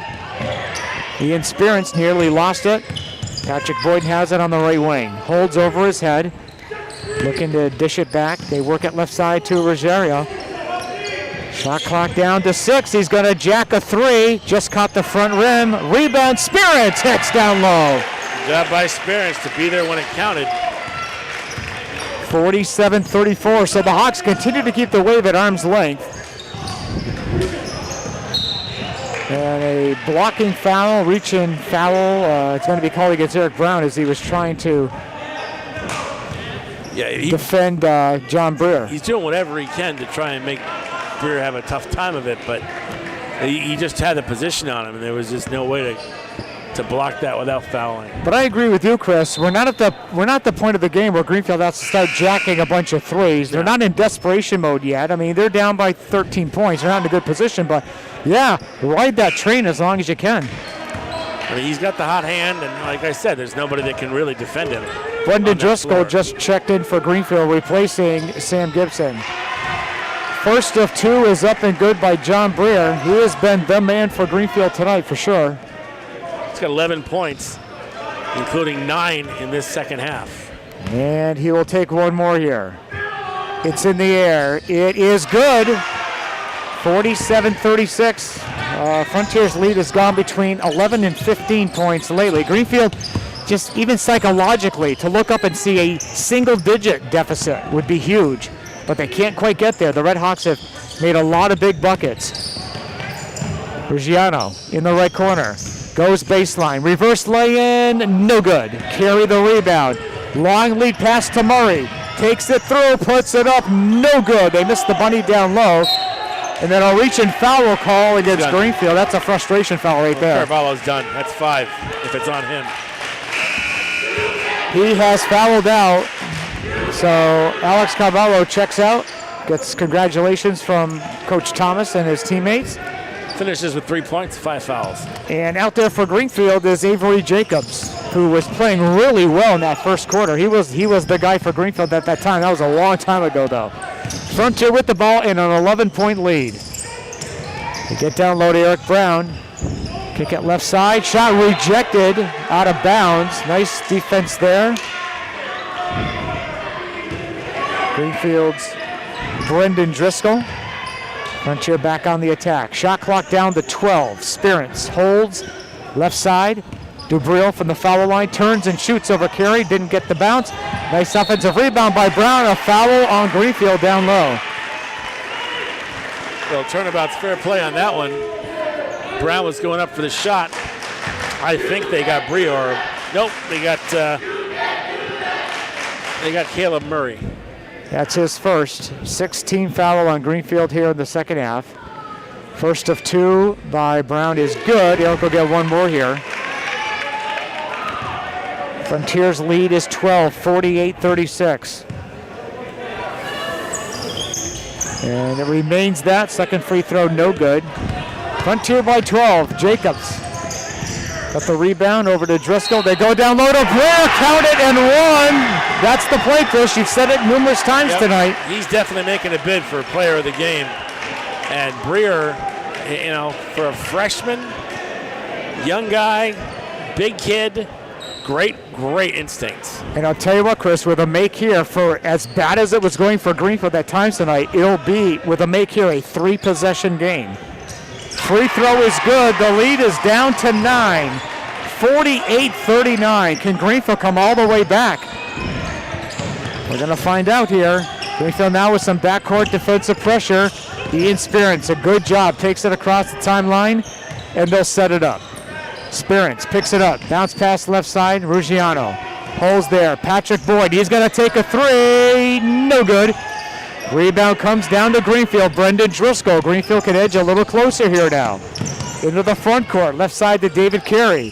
Ian Spearance nearly lost it. Patrick Boyden has it on the right wing. Holds over his head. Looking to dish it back. They work it left side to Rosario. Shot clock down to 6. He's going to jack a 3. Just caught the front rim. Rebound. Spearance hits down low. Good job by Spearance to be there when it counted. 47-34. So the Hawks continue to keep the Wave at arm's length. And a blocking foul, reach-in foul. It's going to be called against Eric Brown as he was trying to defend John Breer. He's doing whatever he can to try and make Breer have a tough time of it, but he just had the position on him, and there was just no way to block that without fouling. But I agree with you, Chris. We're not at the point of the game where Greenfield has to start jacking a bunch of threes. They're not in desperation mode yet. I mean, they're down by 13 points. They're not in a good position, but yeah, ride that train as long as you can. I mean, he's got the hot hand, and like I said, there's nobody that can really defend him. Brendan Driscoll just checked in for Greenfield, replacing Sam Gibson. First of 2 is up and good by John Breer. He has been the man for Greenfield tonight for sure. He's got 11 points, including 9 in this second half. And he will take one more here. It's in the air. It is good. 47-36. Frontier's lead has gone between 11 and 15 points lately. Greenfield, just even psychologically, to look up and see a single-digit deficit would be huge, but they can't quite get there. The Redhawks have made a lot of big buckets. Ruggiano in the right corner, goes baseline, reverse lay-in, no good. Carry the rebound. Long lead pass to Murray, takes it through, puts it up, no good. They missed the bunny down low. And then a reach and foul call against Greenfield. That's a frustration foul right there. Carvalho's done. That's 5 if it's on him. He has fouled out. So Alex Carvalho checks out. Gets congratulations from Coach Thomas and his teammates. Finishes with 3 points, 5 fouls. And out there for Greenfield is Avery Jacobs, who was playing really well in that first quarter. He was the guy for Greenfield at that time. That was a long time ago, though. Frontier with the ball in an 11-point lead. They get down low to Eric Brown. Kick it left side. Shot rejected out of bounds. Nice defense there. Greenfield's Brendan Driscoll. Frontier back on the attack. Shot clock down to 12. Spearance holds left side. Dubril from the foul line turns and shoots over Carey. Didn't get the bounce. Nice offensive rebound by Brown. A foul on Greenfield down low. Well, turnabout's fair play on that one. Brown was going up for the shot. I think they got Breer. Nope, they got Caleb Murray. That's his first. 16 foul on Greenfield here in the second half. First of 2 by Brown is good. He'll go get one more here. Frontier's lead is 12, 48-36. And it remains that. Second free throw, no good. Frontier by 12. Jacobs got the rebound over to Driscoll. They go down low to Breer. Count it and 1. That's the play, Chris. You've said it numerous times tonight. He's definitely making a bid for player of the game. And Breer, for a freshman, young guy, big kid, great instincts. And I'll tell you what, Chris, with a make here, for as bad as it was going for Greenfield at times tonight, it'll be, with a make here, a 3-possession game. Free throw is good. The lead is down to 9. 48-39. Can Greenfield come all the way back? We're going to find out here. Greenfield now with some backcourt defensive pressure. Ian Spearance, a good job, takes it across the timeline, and they'll set it up. Spearance picks it up, bounce pass left side, Ruggiano holds there. Patrick Boyd, he's going to take a 3, no good. Rebound comes down to Greenfield. Brendan Driscoll. Greenfield can edge a little closer here now. Into the front court, left side to David Carey.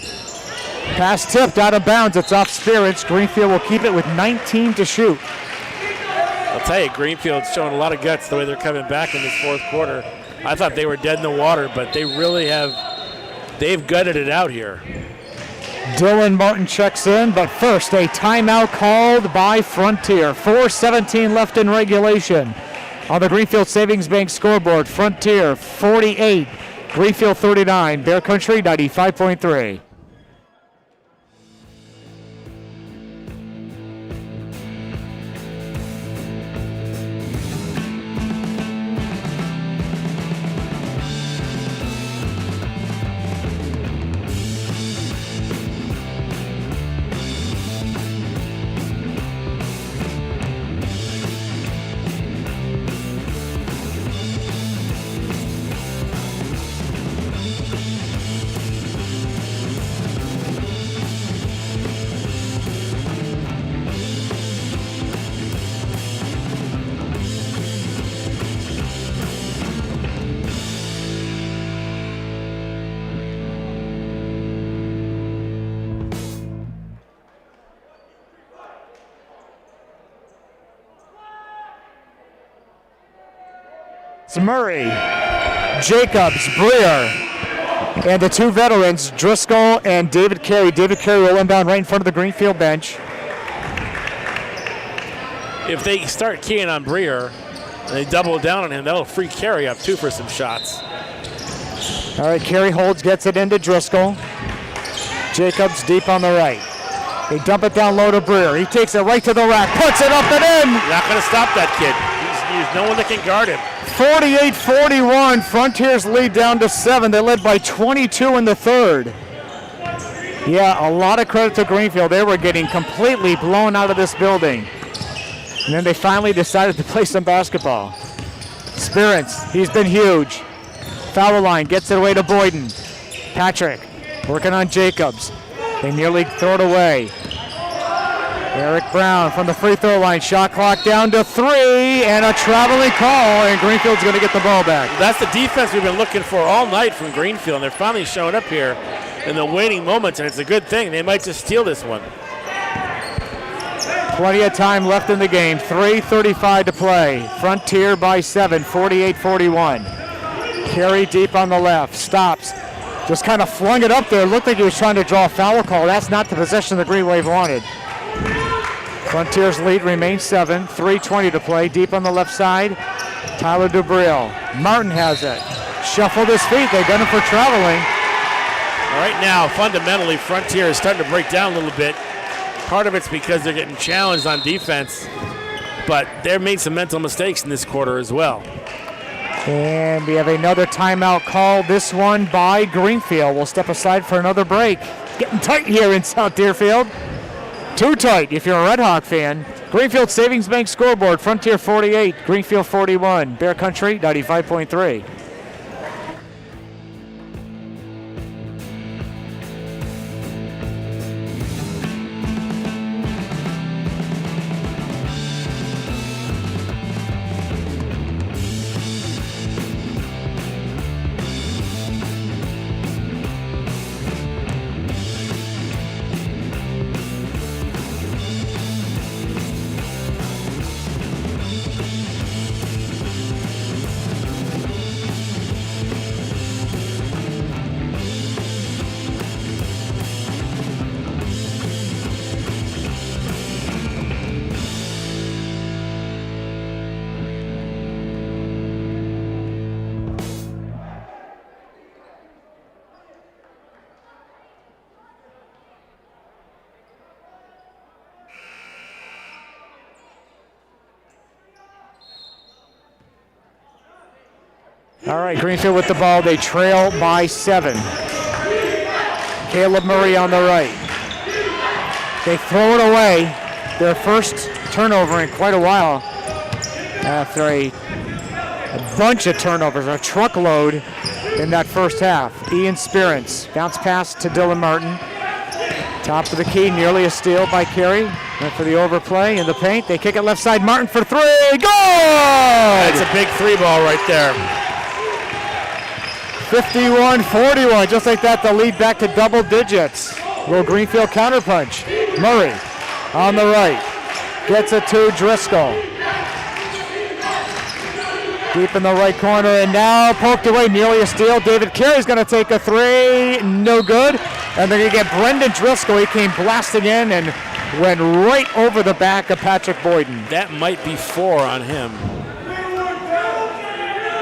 Pass tipped out of bounds. It's off Spearance. Greenfield will keep it with 19 to shoot. I'll tell you, Greenfield's showing a lot of guts the way they're coming back in this fourth quarter. I thought they were dead in the water, but they really have. They've gutted it out here. Dylan Martin checks in, but first a timeout called by Frontier. 4:17 left in regulation. On the Greenfield Savings Bank scoreboard, Frontier 48, Greenfield 39, Bear Country 95.3. It's Murray, Jacobs, Breer, and the two veterans, Driscoll and David Carey. David Carey will inbound right in front of the Greenfield bench. If they start keying on Breer and they double down on him, that'll free Carey up too for some shots. All right, Carey holds, gets it into Driscoll. Jacobs deep on the right. They dump it down low to Breer. He takes it right to the rack, puts it up and in. Not going to stop that kid. There's no one that can guard him. 48-41, Frontiers lead down to 7. They led by 22 in the third. Yeah, a lot of credit to Greenfield. They were getting completely blown out of this building. And then they finally decided to play some basketball. Spirance, he's been huge. Foul line, gets it away to Boyden. Patrick, working on Jacobs. They nearly throw it away. Eric Brown from the free throw line. Shot clock down to 3, and a traveling call, and Greenfield's going to get the ball back. That's the defense we've been looking for all night from Greenfield, and they're finally showing up here in the waning moments, and it's a good thing. They might just steal this one. Plenty of time left in the game. 3:35 to play. Frontier by 7, 48-41. Carey deep on the left. Stops. Just kind of flung it up there. Looked like he was trying to draw a foul call. That's not the possession the Green Wave wanted. Frontier's lead remains 7. 3:20 to play. Deep on the left side. Tyler Dubril. Martin has it. Shuffled his feet. They got him for traveling. Right now, fundamentally, Frontier is starting to break down a little bit. Part of it's because they're getting challenged on defense, but they've made some mental mistakes in this quarter as well. And we have another timeout call, this one by Greenfield. We'll step aside for another break. Getting tight here in South Deerfield. Too tight if you're a Redhawk fan. Greenfield Savings Bank scoreboard, Frontier 48, Greenfield 41, Bear Country 95.3. All right, Greenfield with the ball. They trail by 7. Caleb Murray on the right. They throw it away. Their first turnover in quite a while after a bunch of turnovers, a truckload in that first half. Ian Spirance, bounce pass to Dylan Martin. Top of the key, nearly a steal by Carey. Went for the overplay in the paint. They kick it left side. Martin for 3. Good! That's a big 3 ball right there. 51-41, just like that, the lead back to double digits. Little Greenfield counterpunch. Murray on the right, gets it to Driscoll. Deep in the right corner, and now poked away, nearly a steal. David Carey's going to take a 3, no good. And then you get Brendan Driscoll. He came blasting in and went right over the back of Patrick Boyden. That might be 4 on him.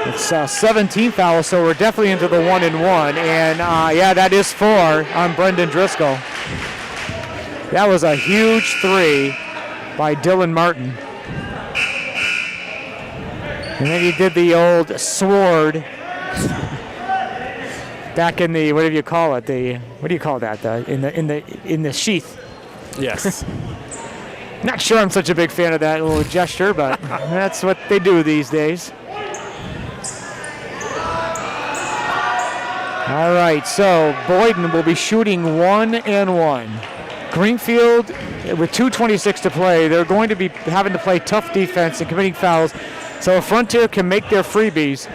It's 17 fouls, so we're definitely into the 1-and-1. And yeah, that is 4 on Brendan Driscoll. That was a huge 3 by Dylan Martin. And then he did the old sword back in the, what do you call it? What do you call that? In the sheath. Yes. Not sure I'm such a big fan of that little gesture, but that's what they do these days. All right, so Boyden will be shooting 1-and-1. Greenfield, with 2:26 to play, they're going to be having to play tough defense and committing fouls. So if Frontier can make their freebies,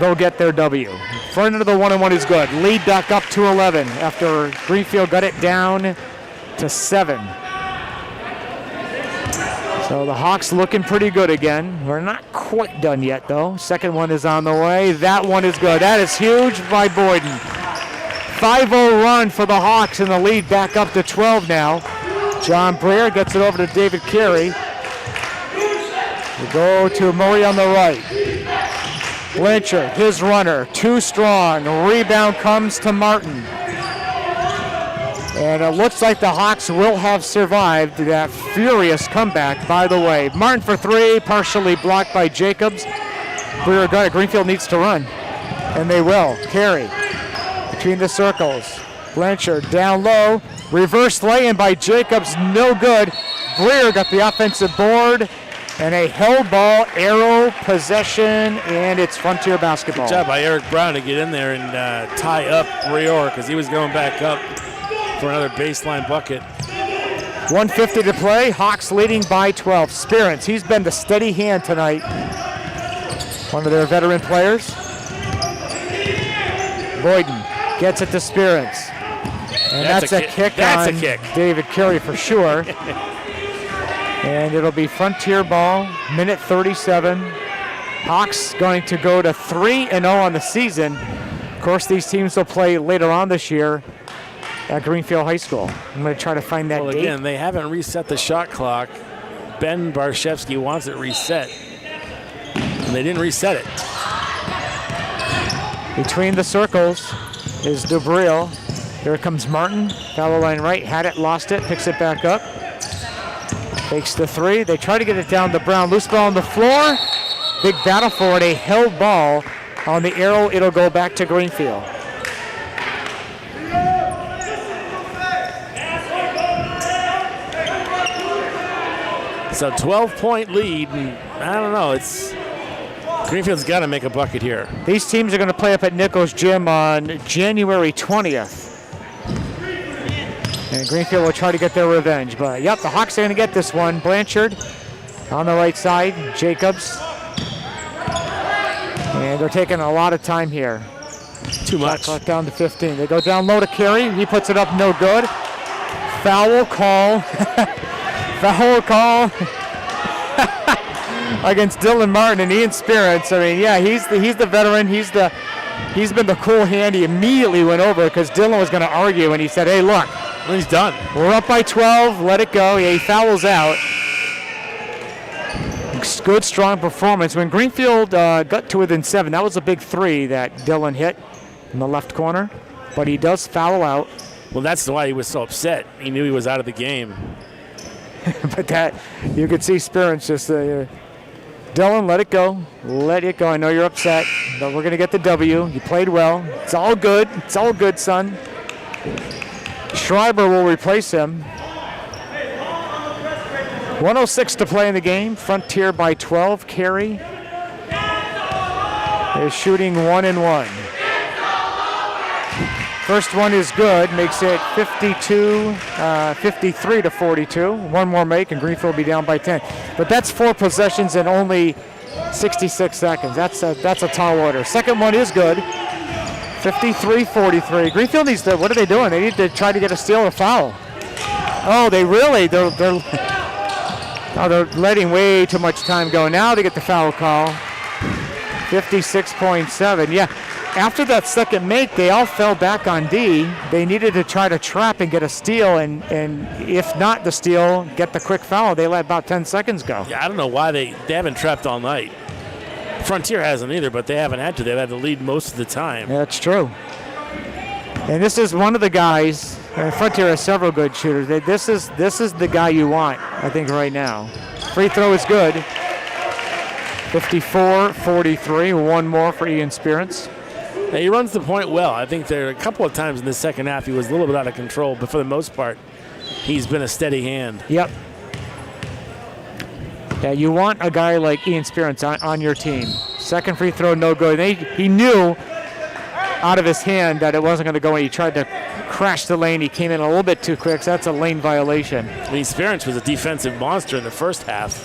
they'll get their W. Front end of the 1-and-1 is good. Lead back up to 11 after Greenfield got it down to 7. So the Hawks looking pretty good again. We're not quite done yet, though. Second one is on the way. That one is good. That is huge by Boyden. 5-0 run for the Hawks in the lead back up to 12 now. John Breer gets it over to David Carey. We go to Murray on the right. Blanchard, his runner, too strong. Rebound comes to Martin. And it looks like the Hawks will have survived that furious comeback, by the way. Martin for 3, partially blocked by Jacobs. Breer got it. Greenfield needs to run. And they will. Carey between the circles. Blanchard down low. Reverse lay-in by Jacobs. No good. Breer got the offensive board. And a held ball, arrow, possession, and it's Frontier basketball. Good job by Eric Brown to get in there and tie up Breer because he was going back up for another baseline bucket. 1:50 to play. Hawks leading by 12. Spirance, he's been the steady hand tonight. One of their veteran players. Boyden gets it to Spirance. And that's a kick on David Carey for sure. And it'll be Frontier ball, minute 37. Hawks going to go to 3-0 on the season. Of course, these teams will play later on this year at Greenfield High School. I'm going to try to find that date. Again, they haven't reset the shot clock. Ben Barshevsky wants it reset. And they didn't reset it. Between the circles is Dubril. Here comes Martin. Foul line right. Had it, lost it, picks it back up. Takes the 3. They try to get it down to Brown. Loose ball on the floor. Big battle for it. A held ball on the arrow. It'll go back to Greenfield. So 12-point lead. And I don't know. It's Greenfield's got to make a bucket here. These teams are going to play up at Nichols Gym on January 20th. And Greenfield will try to get their revenge. But, yep, the Hawks are going to get this one. Blanchard on the right side. Jacobs. And they're taking a lot of time here. Too much. Clock down to 15. They go down low to Carey. He puts it up, no good. Foul call. Foul call against Dylan Martin and Ian Spirance. I mean, yeah, he's the veteran. He's been the cool hand. He immediately went over because Dylan was going to argue, and he said, hey, look. Well, he's done. We're up by 12. Let it go. Yeah, he fouls out. Good, strong performance. When Greenfield got to within 7, that was a big 3 that Dylan hit in the left corner. But he does foul out. Well, that's why he was so upset. He knew he was out of the game. But that, you could see Spirance just, Dylan, let it go. Let it go. I know you're upset, but we're going to get the W. You played well. It's all good. It's all good, son. Schreiber will replace him. 1:06 to play in the game. Frontier by 12. Carey is shooting 1-1. First one is good. Makes it 53 to 42. One more make and Greenfield will be down by 10. But that's 4 possessions in only 66 seconds. That's a tall order. Second one is good. 53-43. Greenfield needs to, what are they doing? They need to try to get a steal or foul. Oh, they're letting way too much time go. Now they get the foul call. 56.7. Yeah, after that second make, they all fell back on D. They needed to try to trap and get a steal, and if not the steal, get the quick foul. They let about 10 seconds go. Yeah, I don't know why they haven't trapped all night. Frontier hasn't either, but they haven't had to. They've had the lead most of the time. Yeah, that's true. And this is one of the guys. Frontier has several good shooters. This is the guy you want, I think, right now. Free throw is good. 54-43. One more for Ian Spirance. Yeah, he runs the point well. I think there are a couple of times in the second half he was a little bit out of control, but for the most part, he's been a steady hand. Yep. Yeah, you want a guy like Ian Spirance on your team. Second free throw, no good. He knew out of his hand that it wasn't going to go in. He tried to crash the lane. He came in a little bit too quick, so that's a lane violation. I mean, Spirance was a defensive monster in the first half.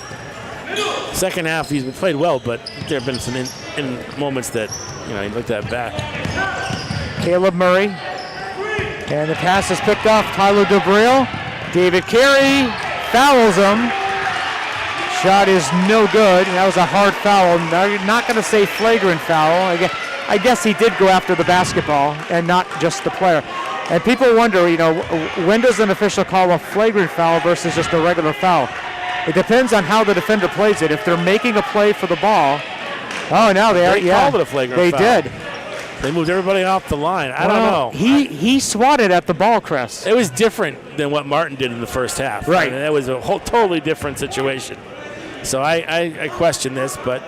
Second half, he's played well, but there have been some in moments that, he looked at back. Caleb Murray. And the pass is picked off. Tyler DeBril. David Carey fouls him. Shot is no good. That was a hard foul. Now you're not going to say flagrant foul. I guess he did go after the basketball and not just the player. And people wonder, when does an official call a flagrant foul versus just a regular foul? It depends on how the defender plays it. If they're making a play for the ball, oh no, they called it a flagrant foul. They did. They moved everybody off the line. I don't know. He swatted at the ball, Chris. It was different than what Martin did in the first half. Right. I mean, that was a whole totally different situation. So I question this, but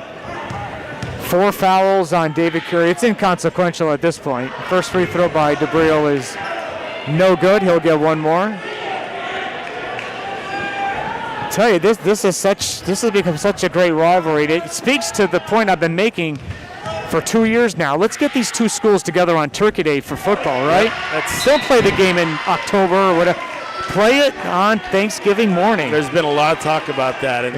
4 fouls on David Curry. It's inconsequential at this point. First free throw by DeBril is no good. He'll get one more. I tell you, this has become such a great rivalry. It speaks to the point I've been making for 2 years now. Let's get these two schools together on Turkey Day for football, right? Don't play the game in October or whatever. Play it on Thanksgiving morning. There's been a lot of talk about that. And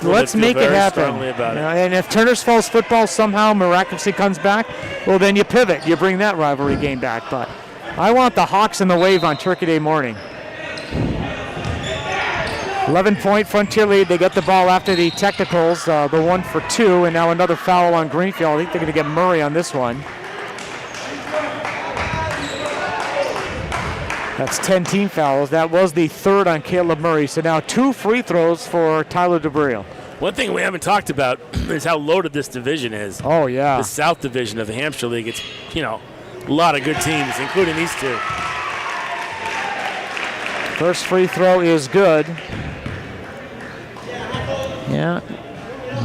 let's make it happen. About it. And if Turner's Falls football somehow miraculously comes back, well, then you pivot. You bring that rivalry game back. But I want the Hawks and the Wave on Turkey Day morning. 11-point Frontier lead. They get the ball after the technicals, the 1 for 2, and now another foul on Greenfield. I think they're going to get Murray on this one. That's 10 team fouls. That was the third on Caleb Murray. So now 2 free throws for Tyler DeBril. One thing we haven't talked about is how loaded this division is. Oh, yeah. The South Division of the Hampshire League. It's, a lot of good teams, including these two. First free throw is good. Yeah.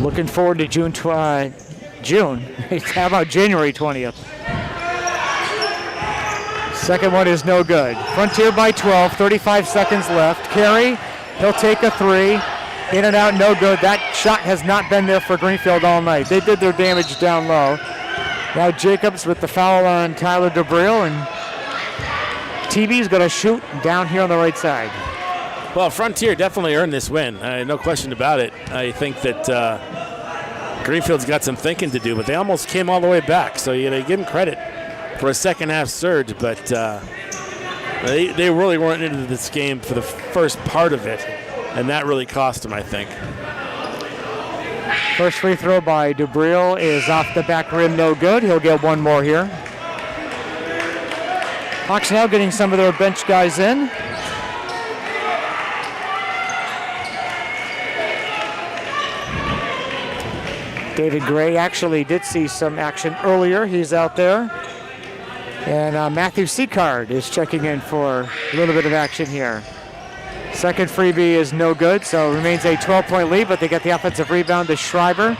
Looking forward to June. How about January 20th? Second one is no good. Frontier by 12, 35 seconds left. Carey, he'll take a 3. In and out, no good. That shot has not been there for Greenfield all night. They did their damage down low. Now Jacobs with the foul on Tyler DeBril, and TB's going to shoot down here on the right side. Well, Frontier definitely earned this win. No question about it. I think that Greenfield's got some thinking to do, but they almost came all the way back. So you give them credit for a second half surge, but they really weren't into this game for the first part of it, and that really cost them, I think. First free throw by DeBril is off the back rim, no good. He'll get one more here. Hawks now getting some of their bench guys in. David Gray actually did see some action earlier. He's out there. And Matthew Seacard is checking in for a little bit of action here. Second freebie is no good, so it remains a 12-point lead, but they get the offensive rebound to Schreiber.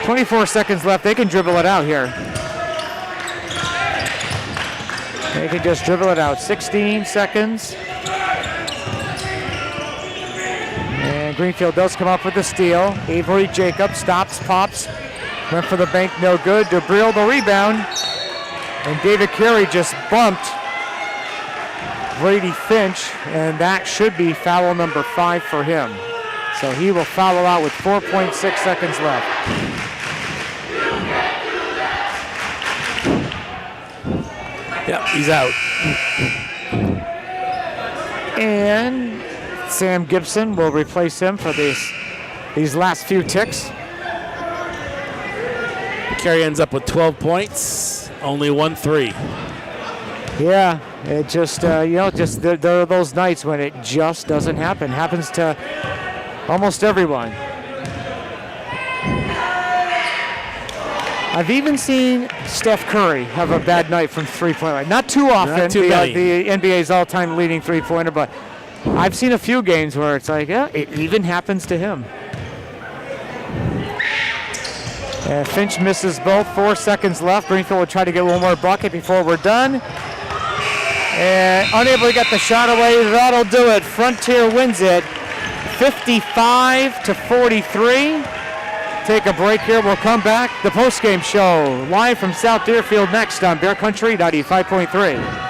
24 seconds left. They can dribble it out here. They can just dribble it out. 16 seconds. And Greenfield does come up with the steal. Avery Jacobs stops, pops. Went for the bank, no good. DeBril the rebound. And David Carey just bumped Brady Finch, and that should be foul number 5 for him. So he will foul out with 4.6 seconds left. Yep, he's out. And Sam Gibson will replace him for these last few ticks. Carey ends up with 12 points. Only 1-3. Yeah, it just, just there are those nights when it just doesn't happen. Happens to almost everyone. I've even seen Steph Curry have a bad night from three-point line. Not too often. Not too many. The NBA's all-time leading three-pointer, but I've seen a few games where it's like, yeah, it even happens to him. And Finch misses both. 4 seconds left. Greenfield will try to get one more bucket before we're done. And unable to get the shot away. That'll do it. Frontier wins it 55-43. Take a break here. We'll come back. The post-game show live from South Deerfield next on Bear Country 95.3.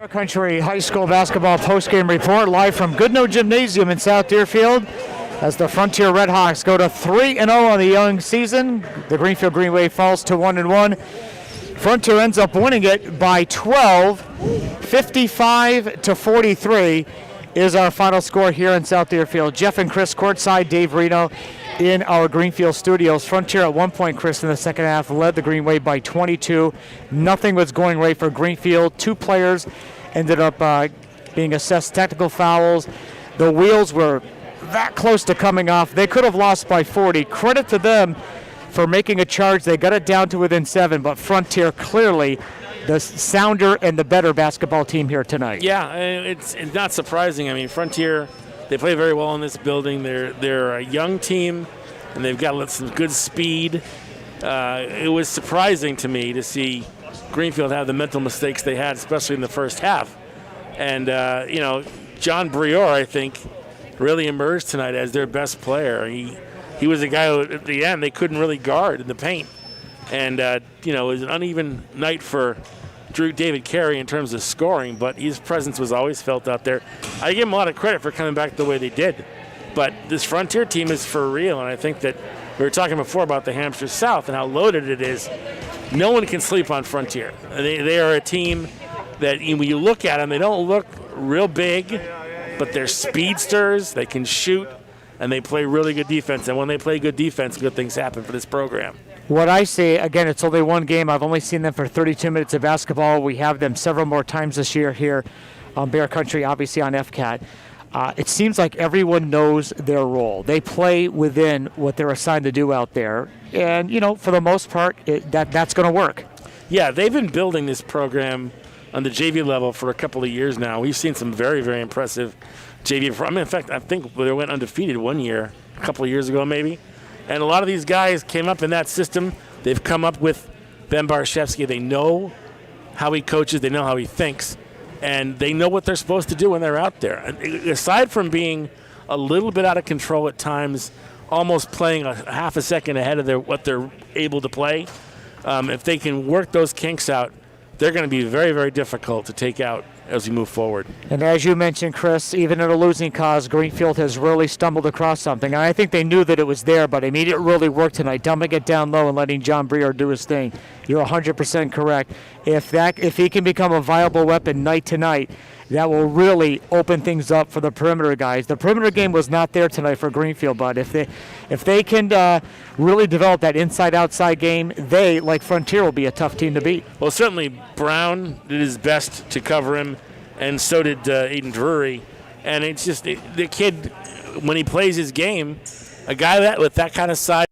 Country High School basketball postgame report live from Goodnoe Gymnasium in South Deerfield as the Frontier Redhawks go to 3-0 on the young season. The Greenfield Green Wave falls to 1-1. Frontier ends up winning it by 12, 55-43 is our final score here in South Deerfield. Jeff and Chris courtside, Dave Reno in our Greenfield studios. Frontier at one point, Chris, in the second half led the Green Wave by 22. Nothing was going right for Greenfield. 2 players ended up being assessed technical fouls. The wheels were that close to coming off. They could have lost by 40. Credit to them for making a charge. They got it down to within 7, but Frontier clearly the sounder and the better basketball team here tonight. Yeah, it's not surprising. I mean, Frontier, they play very well in this building. They're a young team, and they've got some good speed. It was surprising to me to see Greenfield have the mental mistakes they had, especially in the first half. And, John Brior, I think, really emerged tonight as their best player. He was a guy who, at the end, they couldn't really guard in the paint. And, it was an uneven night for David Carey in terms of scoring, but his presence was always felt out there. I give him a lot of credit for coming back the way they did. But this Frontier team is for real, and I think that we were talking before about the Hampshire South and how loaded it is. No one can sleep on Frontier. They are a team that when you look at them, they don't look real big, but they're speedsters. They can shoot, and they play really good defense. And when they play good defense, good things happen for this program. What I say, again, it's only one game. I've only seen them for 32 minutes of basketball. We have them several more times this year here on Bear Country, obviously on FCAT. It seems like everyone knows their role. They play within what they're assigned to do out there. And, for the most part, that's going to work. Yeah, they've been building this program on the JV level for a couple of years now. We've seen some very, very impressive JV. In fact, I think they went undefeated one year, a couple of years ago maybe. And a lot of these guys came up in that system. They've come up with Ben Barshevsky. They know how he coaches. They know how he thinks. And they know what they're supposed to do when they're out there. And aside from being a little bit out of control at times, almost playing a half a second ahead of what they're able to play, if they can work those kinks out, they're going to be very, very difficult to take out as we move forward. And as you mentioned, Chris, even in a losing cause, Greenfield has really stumbled across something. And I think they knew that it was there, but I mean, it really worked tonight, dumbing it down low and letting John Breer do his thing. You're 100% correct. If he can become a viable weapon night to night, that will really open things up for the perimeter guys. The perimeter game was not there tonight for Greenfield, but if they can really develop that inside-outside game, they, like Frontier, will be a tough team to beat. Well, certainly Brown did his best to cover him, and so did Aiden Drury. And it's just the kid, when he plays his game, a guy with that kind of size,